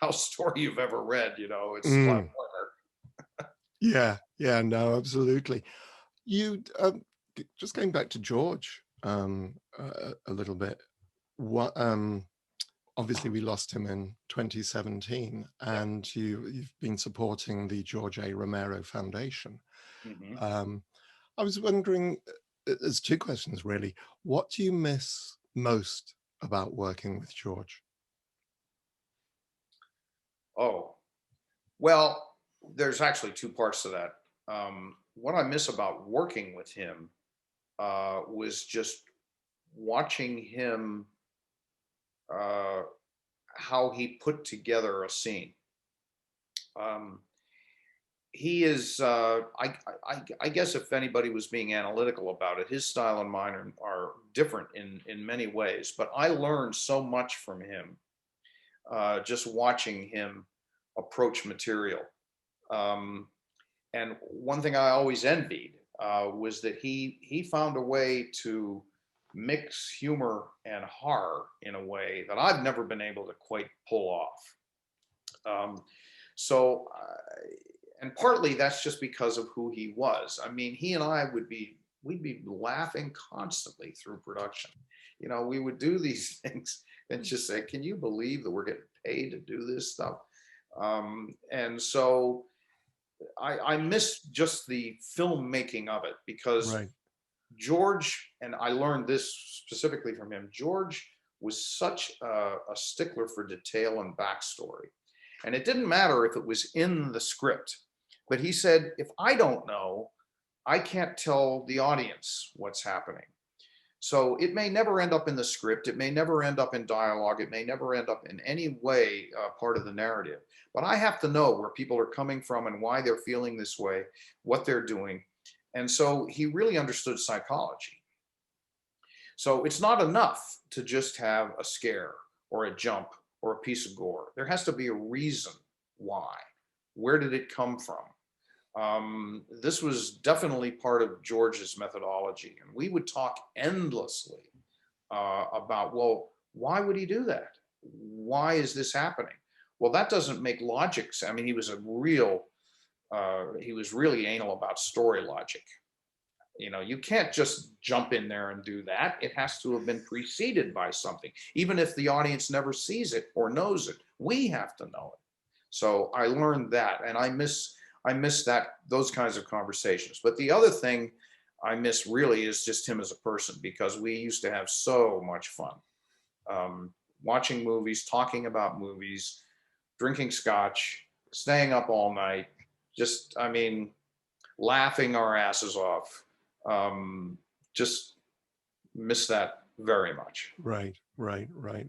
house story you've ever read. You know, it's Clive Mm, Barker. yeah, yeah, no, absolutely. You just going back to George a little bit. What obviously we lost him in 2017, Yeah. and you've been supporting the George A. Romero Foundation. Hmm. Um, I was wondering, there's 2 questions really. What do you miss most about working with George? Oh, well, there's actually two parts to that. What I miss about working with him was just watching him, uh, how he put together a scene. Um, he is, I guess if anybody was being analytical about it, his style and mine are different in many ways, but I learned so much from him, just watching him approach material. Um, and one thing I always envied was that he found a way to mix humor and horror in a way that I've never been able to quite pull off. Um, so, and partly that's just because of who he was. I mean, he and I we'd be laughing constantly through production. You know, we would do these things and just say, "Can you believe that we're getting paid to do this stuff?" And so I miss just the filmmaking of it because Right. George, and I learned this specifically from him, George was such a stickler for detail and backstory. And it didn't matter if it was in the script, but he said, if I don't know, I can't tell the audience what's happening. So it may never end up in the script. It may never end up in dialogue. It may never end up in any way part of the narrative. But I have to know where people are coming from and why they're feeling this way, what they're doing. And so he really understood psychology. So it's not enough to just have a scare or a jump or a piece of gore. There has to be a reason why. Where did it come from? This was definitely part of George's methodology, and we would talk endlessly about, well, why would he do that? Why is this happening? Well, that doesn't make logic sense. I mean, he was really anal about story logic. You know, you can't just jump in there and do that. It has to have been preceded by something. Even if the audience never sees it or knows it, we have to know it. So I learned that, and I miss that those kinds of conversations. But the other thing I miss really is just him as a person, because we used to have so much fun watching movies, talking about movies, drinking scotch, staying up all night, just, I mean, laughing our asses off. Just miss that very much. Right, right, right.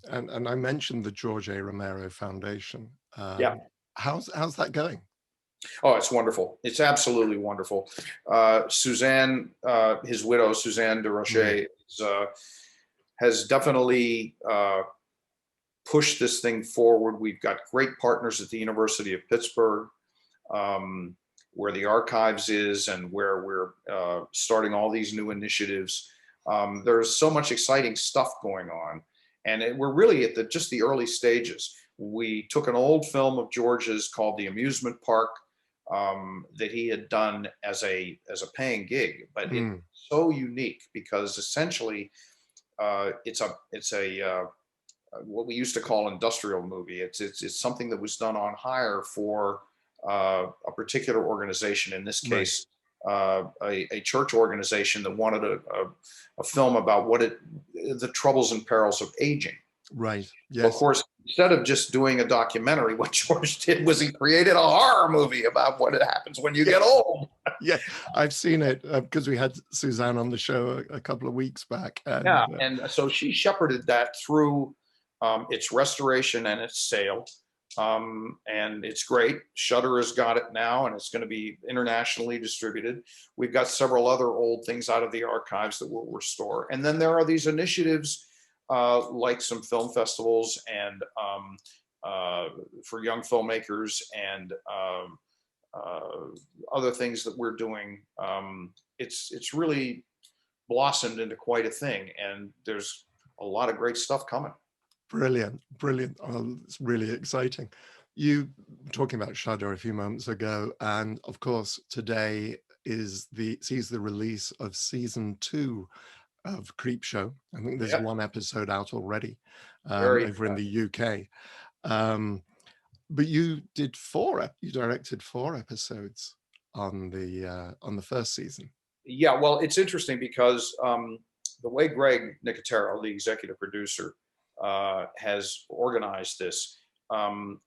And I mentioned the George A. Romero Foundation. Yeah. How's that going? Oh, it's wonderful. It's absolutely wonderful. Suzanne, his widow, Suzanne de Mm, Rocher, has definitely pushed this thing forward. We've got great partners at the University of Pittsburgh, where the archives is, and where we're starting all these new initiatives. There's so much exciting stuff going on, and we're really at just the early stages. We took an old film of George's called The Amusement Park, that he had done as a paying gig, but it's mm, so unique because essentially it's a what we used to call industrial movie. It's something that was done on hire for a particular organization. In this right, case, a church organization that wanted a film about the troubles and perils of aging. right. Well, of Yes. course, instead of just doing a documentary, what George did was he created a horror movie about what happens when you Yeah. get old. Yeah. I've seen it because we had Suzanne on the show a couple of weeks back, and Yeah, and so she shepherded that through its restoration and its sale, and it's great. Shudder has got it now, and it's going to be internationally distributed. We've got several other old things out of the archives that we'll restore, and then there are these initiatives like some film festivals and for young filmmakers and other things that we're doing. It's really blossomed into quite a thing, and there's a lot of great stuff coming. brilliant, brilliant. Oh, it's really exciting. You were talking about Shudder a few moments ago, and of course, today sees the release of season 2 of Creepshow. I think there's Yeah, one episode out already very. over in the UK. Um, but you directed 4 episodes on the first season. Yeah, well, it's interesting because the way Greg Nicotero, the executive producer, has organized this, um,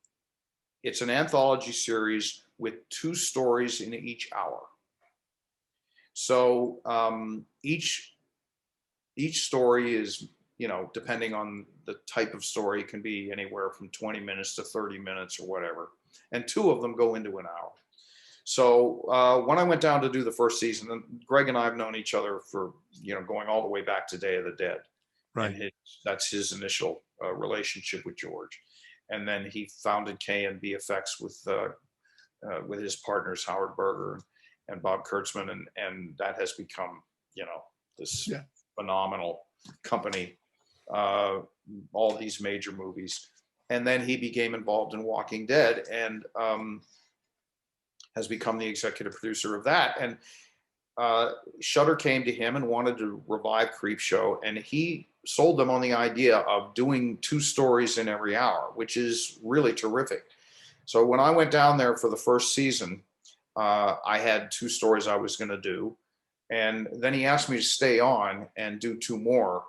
it's an anthology series with 2 stories in each hour. So each story is, you know, depending on the type of story, can be anywhere from 20 minutes to 30 minutes or whatever. And 2 of them go into an hour. So when I went down to do the first season, and Greg and I have known each other for, going all the way back to Day of the Dead. Right. And that's his initial relationship with George. And then he founded K&B Effects with his partners, Howard Berger and Bob Kurtzman. And that has become, this phenomenal company, all these major movies. And then he became involved in Walking Dead and has become the executive producer of that. And Shudder came to him and wanted to revive Creepshow, and he sold them on the idea of doing 2 stories in every hour, which is really terrific. So when I went down there for the first season, I had 2 stories I was going to do. And then he asked me to stay on and do 2 more.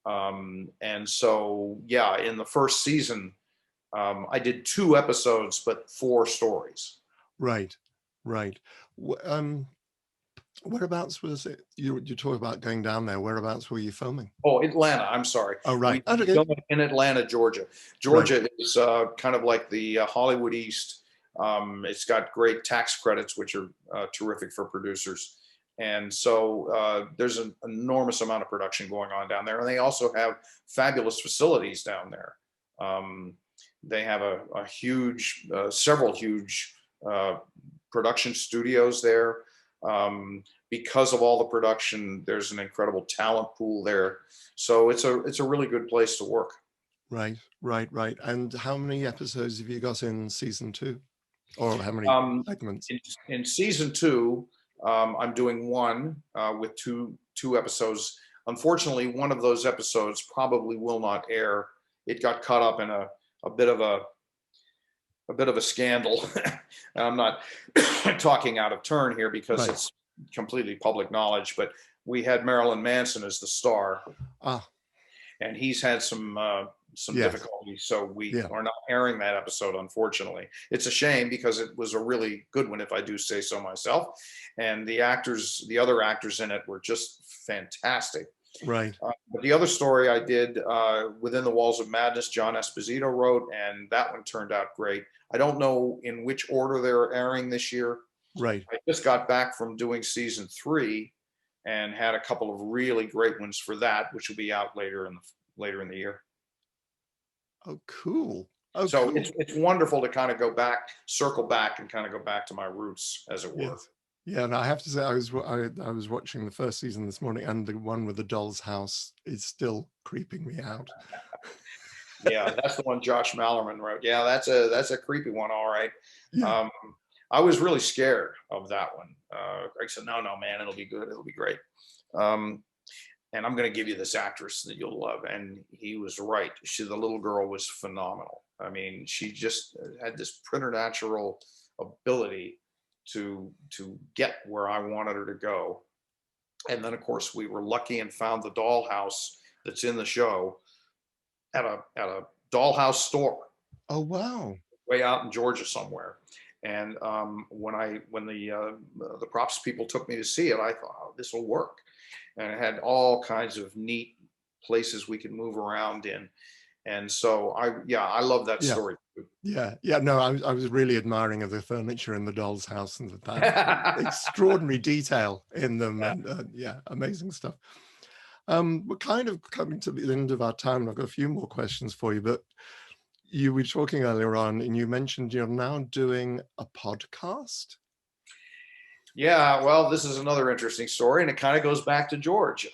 And so, in the first season, I did 2 episodes, but 4 stories. Right. Whereabouts was it? You talk about going down there. Whereabouts were you filming? Oh, Atlanta. I'm sorry. Oh, right. We filmed in Atlanta, Georgia. Georgia is kind of like the Hollywood East. It's got great tax credits, which are terrific for producers. And so there's an enormous amount of production going on down there. And they also have fabulous facilities down there. They have a huge, several huge production studios there. Because of all the production, there's an incredible talent pool there. So it's a really good place to work. Right. And how many episodes have you got in season 2? Or how many segments? In season 2, I'm doing 1 with two episodes. Unfortunately, one of those episodes probably will not air. It got caught up in a bit of a scandal. And I'm not talking out of turn here because it's completely public knowledge, but we had Marilyn Manson as the star, and he's had some difficulties. So we are not airing that episode, unfortunately. It's a shame because it was a really good one, if I do say so myself. And the other actors in it were just fantastic. Right. But the other story I did, Within the Walls of Madness, John Esposito wrote, and that one turned out great. I don't know in which order they're airing this year. Right. I just got back from doing season 3 and had a couple of really great ones for that, which will be out later in the year. Oh, cool. So it's wonderful to kind of circle back and kind of go back to my roots, as it were. Yes. Yeah, and I have to say, I was watching the first season this morning, and the one with the doll's house is still creeping me out. Yeah, that's the one Josh Mallerman wrote. Yeah, that's a creepy one, all right. Yeah. I was really scared of that one. Greg said, no, man, it'll be good. It'll be great. And I'm going to give you this actress that you'll love. And he was right. The little girl was phenomenal. I mean, she just had this preternatural ability to get where I wanted her to go. And then, of course, we were lucky and found the dollhouse that's in the show at a dollhouse store. Oh, wow. Way out in Georgia somewhere. And when the props people took me to see it, I thought, oh, this will work. And it had all kinds of neat places we could move around in. And so I love that story. Yeah. No, I was really admiring of the furniture in the doll's house and that extraordinary detail in them. And amazing stuff. We're kind of coming to the end of our time, and I've got a few more questions for you, but you were talking earlier on and you mentioned you're now doing a podcast. Yeah, well, this is another interesting story, and it kind of goes back to George.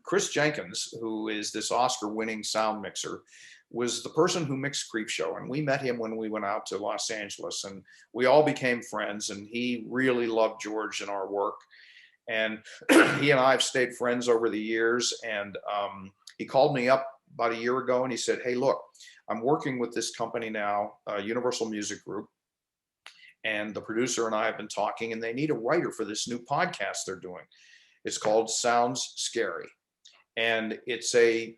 Chris Jenkins, who is this Oscar-winning sound mixer, was the person who mixed Creepshow, and we met him when we went out to Los Angeles, and we all became friends, and he really loved George and our work. And he and I have stayed friends over the years, and he called me up about a year ago, and he said, hey, look, I'm working with this company now, Universal Music Group, and the producer and I have been talking, and they need a writer for this new podcast they're doing. It's called Sounds Scary. And it's an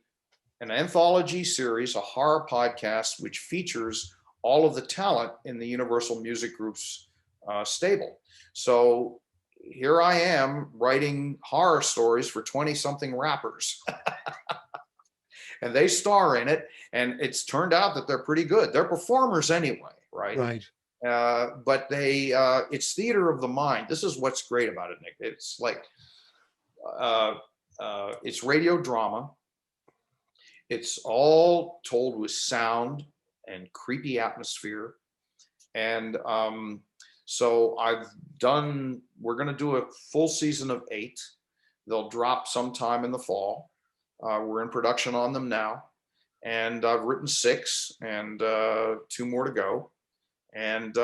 anthology series, a horror podcast, which features all of the talent in the Universal Music Group's stable. So here I am writing horror stories for 20-something rappers. And they star in it. And it's turned out that they're pretty good. They're performers anyway, right? Right. but it's theater of the mind. This is what's great about it, Nick. It's like, it's radio drama. It's all told with sound and creepy atmosphere. And so we're going to do a full season of 8. They'll drop sometime in the fall. We're in production on them now. And I've written 6 and 2 more to go. And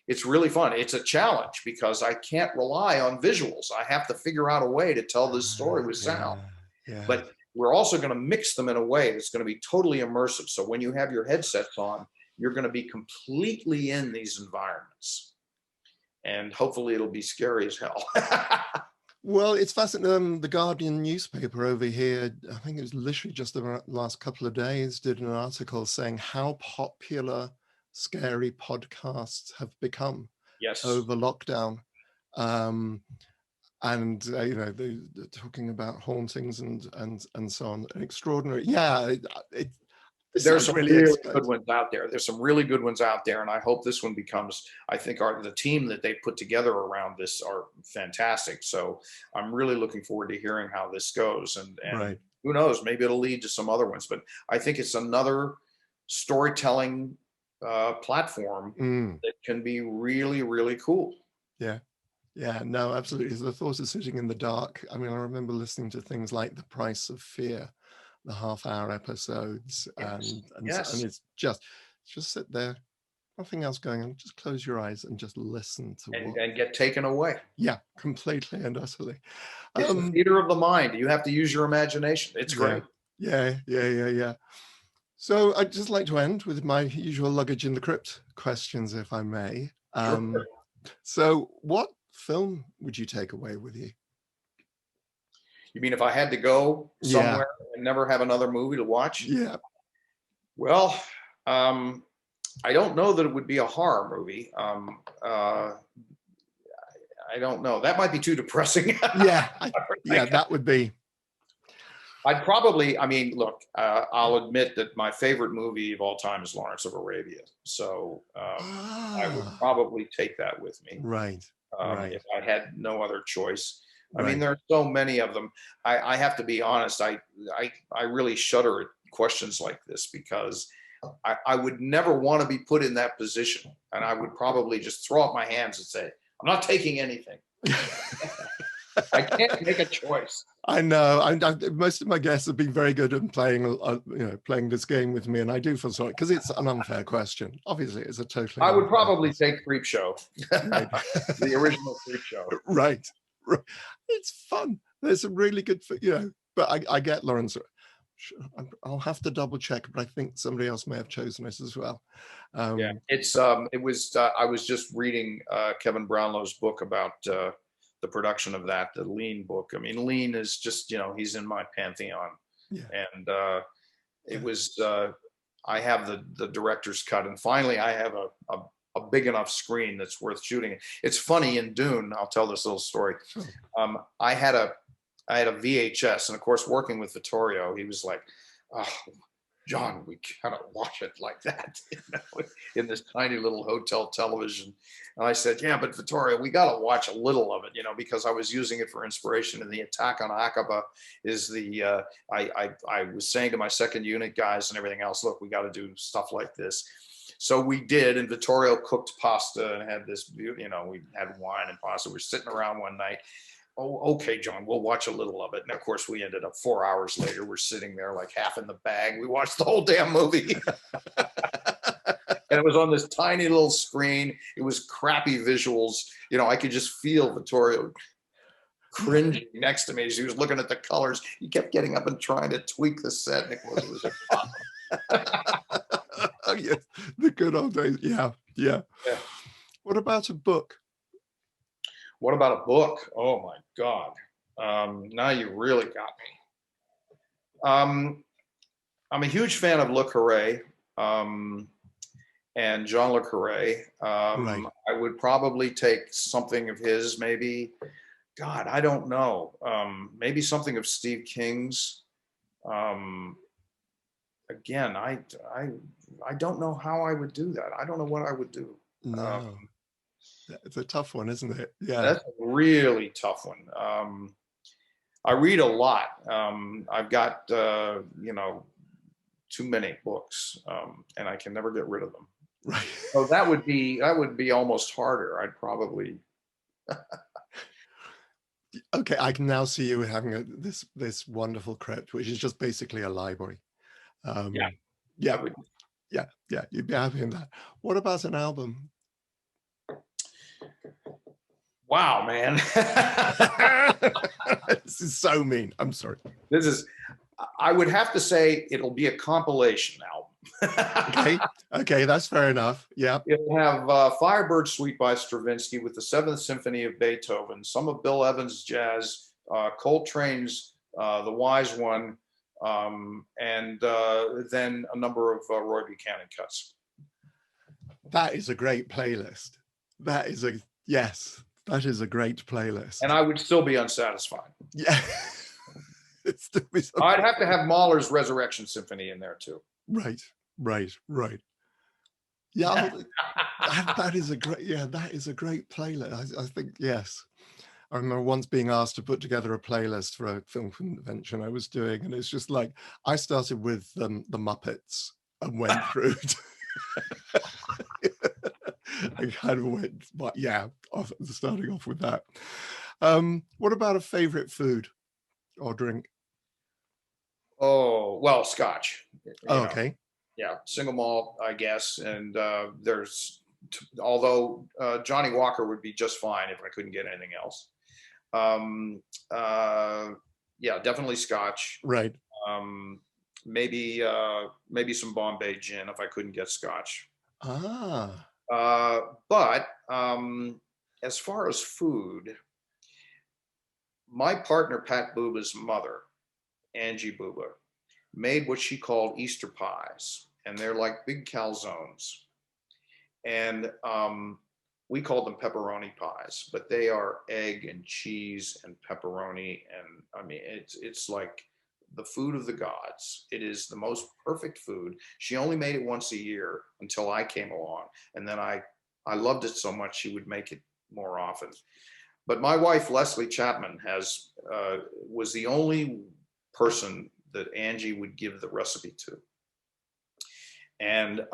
it's really fun. It's a challenge because I can't rely on visuals. I have to figure out a way to tell this story with sound. Yeah. But we're also going to mix them in a way that's going to be totally immersive. So when you have your headsets on, you're going to be completely in these environments. And hopefully it'll be scary as hell. Well, it's fascinating. The Guardian newspaper over here, I think it was literally just the last couple of days, did an article saying how popular scary podcasts have become over lockdown. And you know, they're talking about hauntings and so on. Extraordinary. Yeah, there's some really good ones out there. There's some really good ones out there, and I hope this one becomes. I think the team that they put together around this are fantastic. So I'm really looking forward to hearing how this goes, and right. Who knows, maybe it'll lead to some other ones. But I think it's another storytelling platform that can be really, really cool. Yeah. Yeah, no, absolutely. The thought of sitting in the dark. I mean, I remember listening to things like The Price of Fear, the half-hour episodes, and it's just sit there, nothing else going on. Just close your eyes and just listen to and get taken away. Yeah, completely and utterly. It's the theater of the mind. You have to use your imagination. It's great. Yeah. So I'd just like to end with my usual luggage in the crypt questions, if I may. Sure. So what film would you take away with you? You mean if I had to go somewhere and never have another movie to watch? Yeah. Well, I don't know that it would be a horror movie. I don't know. That might be too depressing. Yeah, that would be. I'd probably, I mean, look, I'll admit that my favorite movie of all time is Lawrence of Arabia. So I would probably take that with me. Right. If I had no other choice. I mean, there are so many of them. I have to be honest. I really shudder at questions like this because I would never want to be put in that position, and I would probably just throw up my hands and say, "I'm not taking anything." I can't make a choice. I know. Most of my guests have been very good at playing this game with me, and I do feel sorry because it's an unfair question. Obviously, it's a totally. I would probably take Creepshow, the original Creepshow. Right. It's fun. There's some really good, but I get Lawrence. I'll have to double check, but I think somebody else may have chosen it as well. Yeah, it was. I was just reading Kevin Brownlow's book about the production of that, the Lean book. I mean, Lean is just, he's in my pantheon. Yeah. And it was. I have the director's cut, and finally, I have a big enough screen that's worth shooting. It's funny, in Dune, I'll tell this little story. Sure. I had a VHS, and of course, working with Vittorio, he was like, "Oh, John, we cannot watch it like that," in this tiny little hotel television. And I said, "Yeah, but Vittorio, we got to watch a little of it, because I was using it for inspiration." And the attack on Aqaba is the, I was saying to my second unit guys and everything else, look, we got to do stuff like this. So we did, and Vittorio cooked pasta and had this, we had wine and pasta. We're sitting around one night. "Oh, okay, John, we'll watch a little of it." And of course, we ended up 4 hours later. We're sitting there like half in the bag. We watched the whole damn movie. And it was on this tiny little screen. It was crappy visuals. I could just feel Vittorio cringing next to me as he was looking at the colors. He kept getting up and trying to tweak the set. And it was a Oh, yes, the good old days. Yeah. What about a book? What about a book? Oh my God. Now you really got me. I'm a huge fan of Le Carré and John Le Carré. Right. I would probably take something of his, maybe. God, I don't know. Maybe something of Steve King's. Again, I don't know how I would do that. I don't know what I would do. Um, No, it's a tough one, isn't it? Yeah. that's a really tough one. I read a lot. I've got, too many books, and I can never get rid of them. Right. So that would be almost harder. I'd probably. Okay, I can now see you having this wonderful crypt, which is just basically a library. Yeah, Yeah, I would. yeah, you'd be happy in that. What about an album? Wow, man. This is so mean. I'm sorry. This is. I would have to say it'll be a compilation Okay, album. okay, that's fair enough. Yeah. It'll have Firebird Suite by Stravinsky with the Seventh Symphony of Beethoven, some of Bill Evans' jazz, Coltrane's The Wise One, and then a number of Roy Buchanan cuts. That is a great playlist. That is a, yes, that is a great playlist. And I would still be unsatisfied. Yeah. I'd have to have Mahler's Resurrection Symphony in there too. Right, right, right. Yeah, that is a great, yeah, that is a great playlist. I think, yes. I remember once being asked to put together a playlist for a film convention I was doing, and it's just like, I started with the Muppets and went through I kind of went, but yeah, starting off with that. What about a favorite food or drink? Oh, well, Scotch. Oh, okay. Yeah, single malt, I guess. And although Johnny Walker would be just fine if I couldn't get anything else. Yeah, definitely Scotch. Right. Maybe some Bombay gin if I couldn't get Scotch. Ah. But as far as food, my partner Pat Booba's mother, Angie Booba, made what she called Easter pies, and they're like big calzones. And we called them pepperoni pies, but they are egg and cheese and pepperoni, and I mean it's like the food of the gods. It is the most perfect food. She only made it once a year until I came along, and then I loved it so much she would make it more often. But my wife Leslie Chapman was the only person that Angie would give the recipe to, and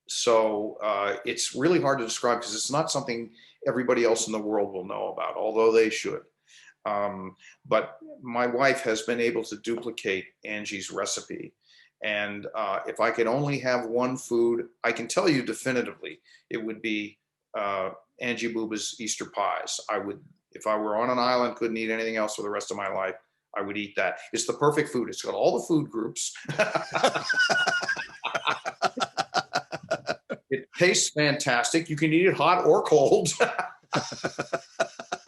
so it's really hard to describe because it's not something everybody else in the world will know about, although they should. But my wife has been able to duplicate Angie's recipe. And if I could only have one food, I can tell you definitively, it would be Angie Booba's Easter pies. If I were on an island, couldn't eat anything else for the rest of my life, I would eat that. It's the perfect food. It's got all the food groups. It tastes fantastic. You can eat it hot or cold.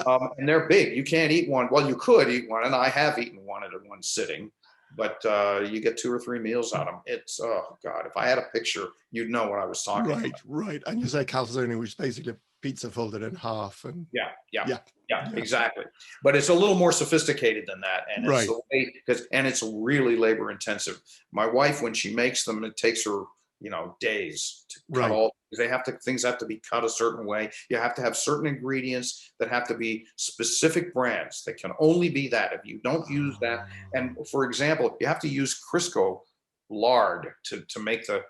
And they're big. You can't eat one. Well, you could eat one, and I have eaten one at one sitting, but you get 2 or 3 meals out of them. It's, oh God, if I had a picture, you'd know what I was talking about. Right. And you say calzone, which is basically pizza folded in half. And yeah, exactly. But it's a little more sophisticated than that, and it's the way, and it's really labor intensive. My wife, when she makes them, it takes her days to cut all. Things have to be cut a certain way. You have to have certain ingredients that have to be specific brands. They can only be that. If you don't use that, and for example, you have to use Crisco lard to make the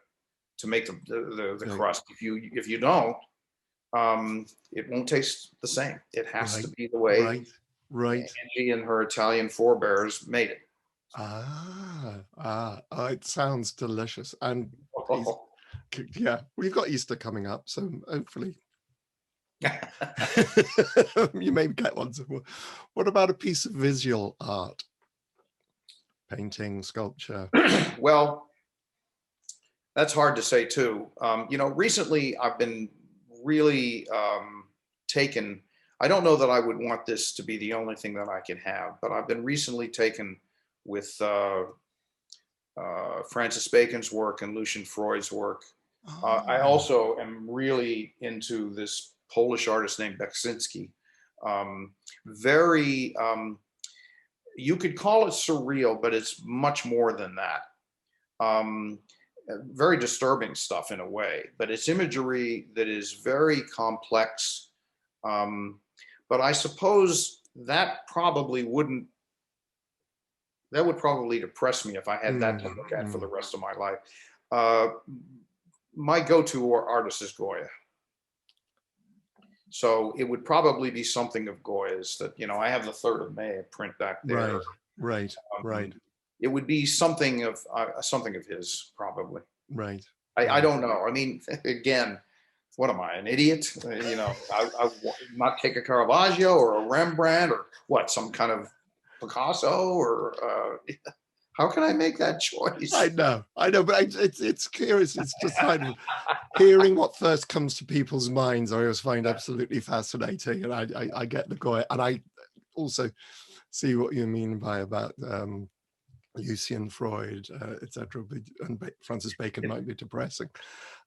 crust. If you don't, it won't taste the same. It has to be the way Angie and her Italian forebears made it. It sounds delicious. And yeah, we've got Easter coming up, so hopefully you may get one. What about a piece of visual art? Painting, sculpture? Well, that's hard to say too. Recently I've been really taken. I don't know that I would want this to be the only thing that I can have, but I've been recently taken with Francis Bacon's work and Lucian Freud's work. I also am really into this Polish artist named Beksinski. You could call it surreal, but it's much more than that. very disturbing stuff in a way, but it's imagery that is very complex. But I suppose that would probably depress me if I had that to look at for the rest of my life. My go-to artist is Goya. So it would probably be something of Goya's that, I have the 3rd of May print back there. Right. It would be something of his, probably. Right. I don't know. I mean, again, what am I, an idiot? I not take a Caravaggio or a Rembrandt or what, some kind of Picasso or how can I make that choice? I know, but it's curious. It's just kind of hearing what first comes to people's minds. I always find absolutely fascinating, and I get the Goya, and I also see what you mean about Lucian Freud, etc. And Francis Bacon might be depressing.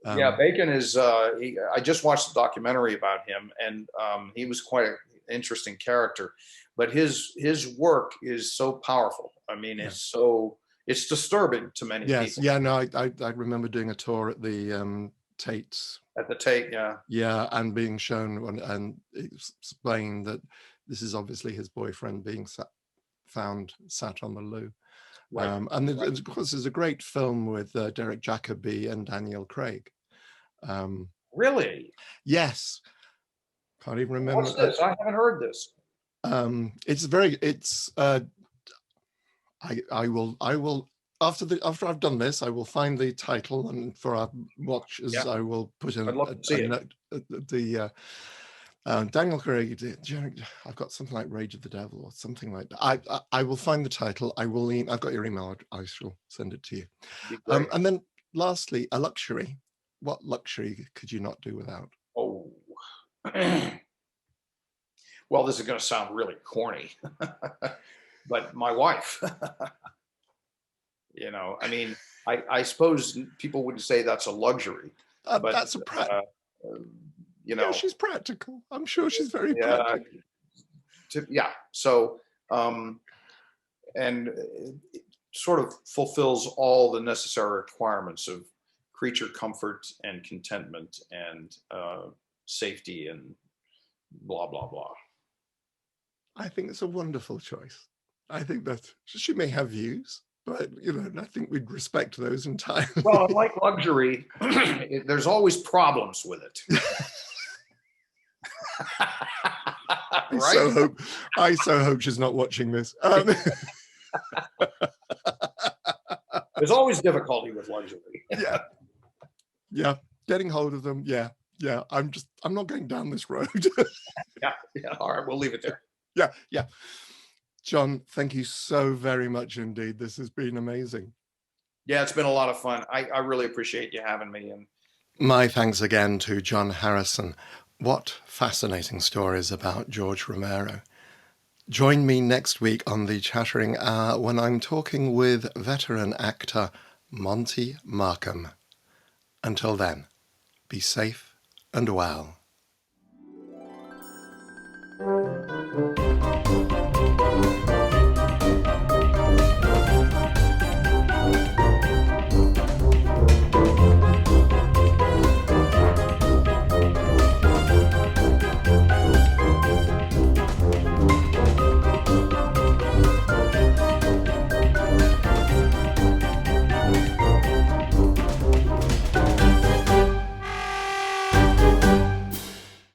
Yeah, Bacon is. I just watched the documentary about him, and he was quite an interesting character. But his work is so powerful. I mean, it's disturbing to many people. Yeah. No, I remember doing a tour at the Tate. At the Tate, yeah. Yeah, and being shown and explained that this is obviously his boyfriend being found sat on the loo. Right. And of course, there's a great film with Derek Jacobi and Daniel Craig. Really? Yes. Can't even remember. What's this? I haven't heard this. I will after I've done this, I will find the title, and for our watchers, I will put in the Daniel Craig. I've got something like Rage of the Devil or something like that. I will find the title. I've got your email. I shall send it to you. And then lastly, a luxury. What luxury could you not do without? Oh. Well, this is going to sound really corny, but my wife, I mean, I suppose people wouldn't say that's a luxury, but that's a she's practical. I'm sure she's very practical. So, and it sort of fulfills all the necessary requirements of creature comfort and contentment and safety and blah, blah, blah. I think it's a wonderful choice. I think that she may have views, but I think we'd respect those entirely. Well, like luxury, there's always problems with it. Right? I so hope she's not watching this. There's always difficulty with luxury. Yeah. Getting hold of them. Yeah. I'm not going down this road. Yeah. All right, we'll leave it there. Yeah. John, thank you so very much indeed. This has been amazing. Yeah, it's been a lot of fun. I really appreciate you having me. And my thanks again to John Harrison. What fascinating stories about George Romero. Join me next week on the Chattering Hour when I'm talking with veteran actor Monty Markham. Until then, be safe and well.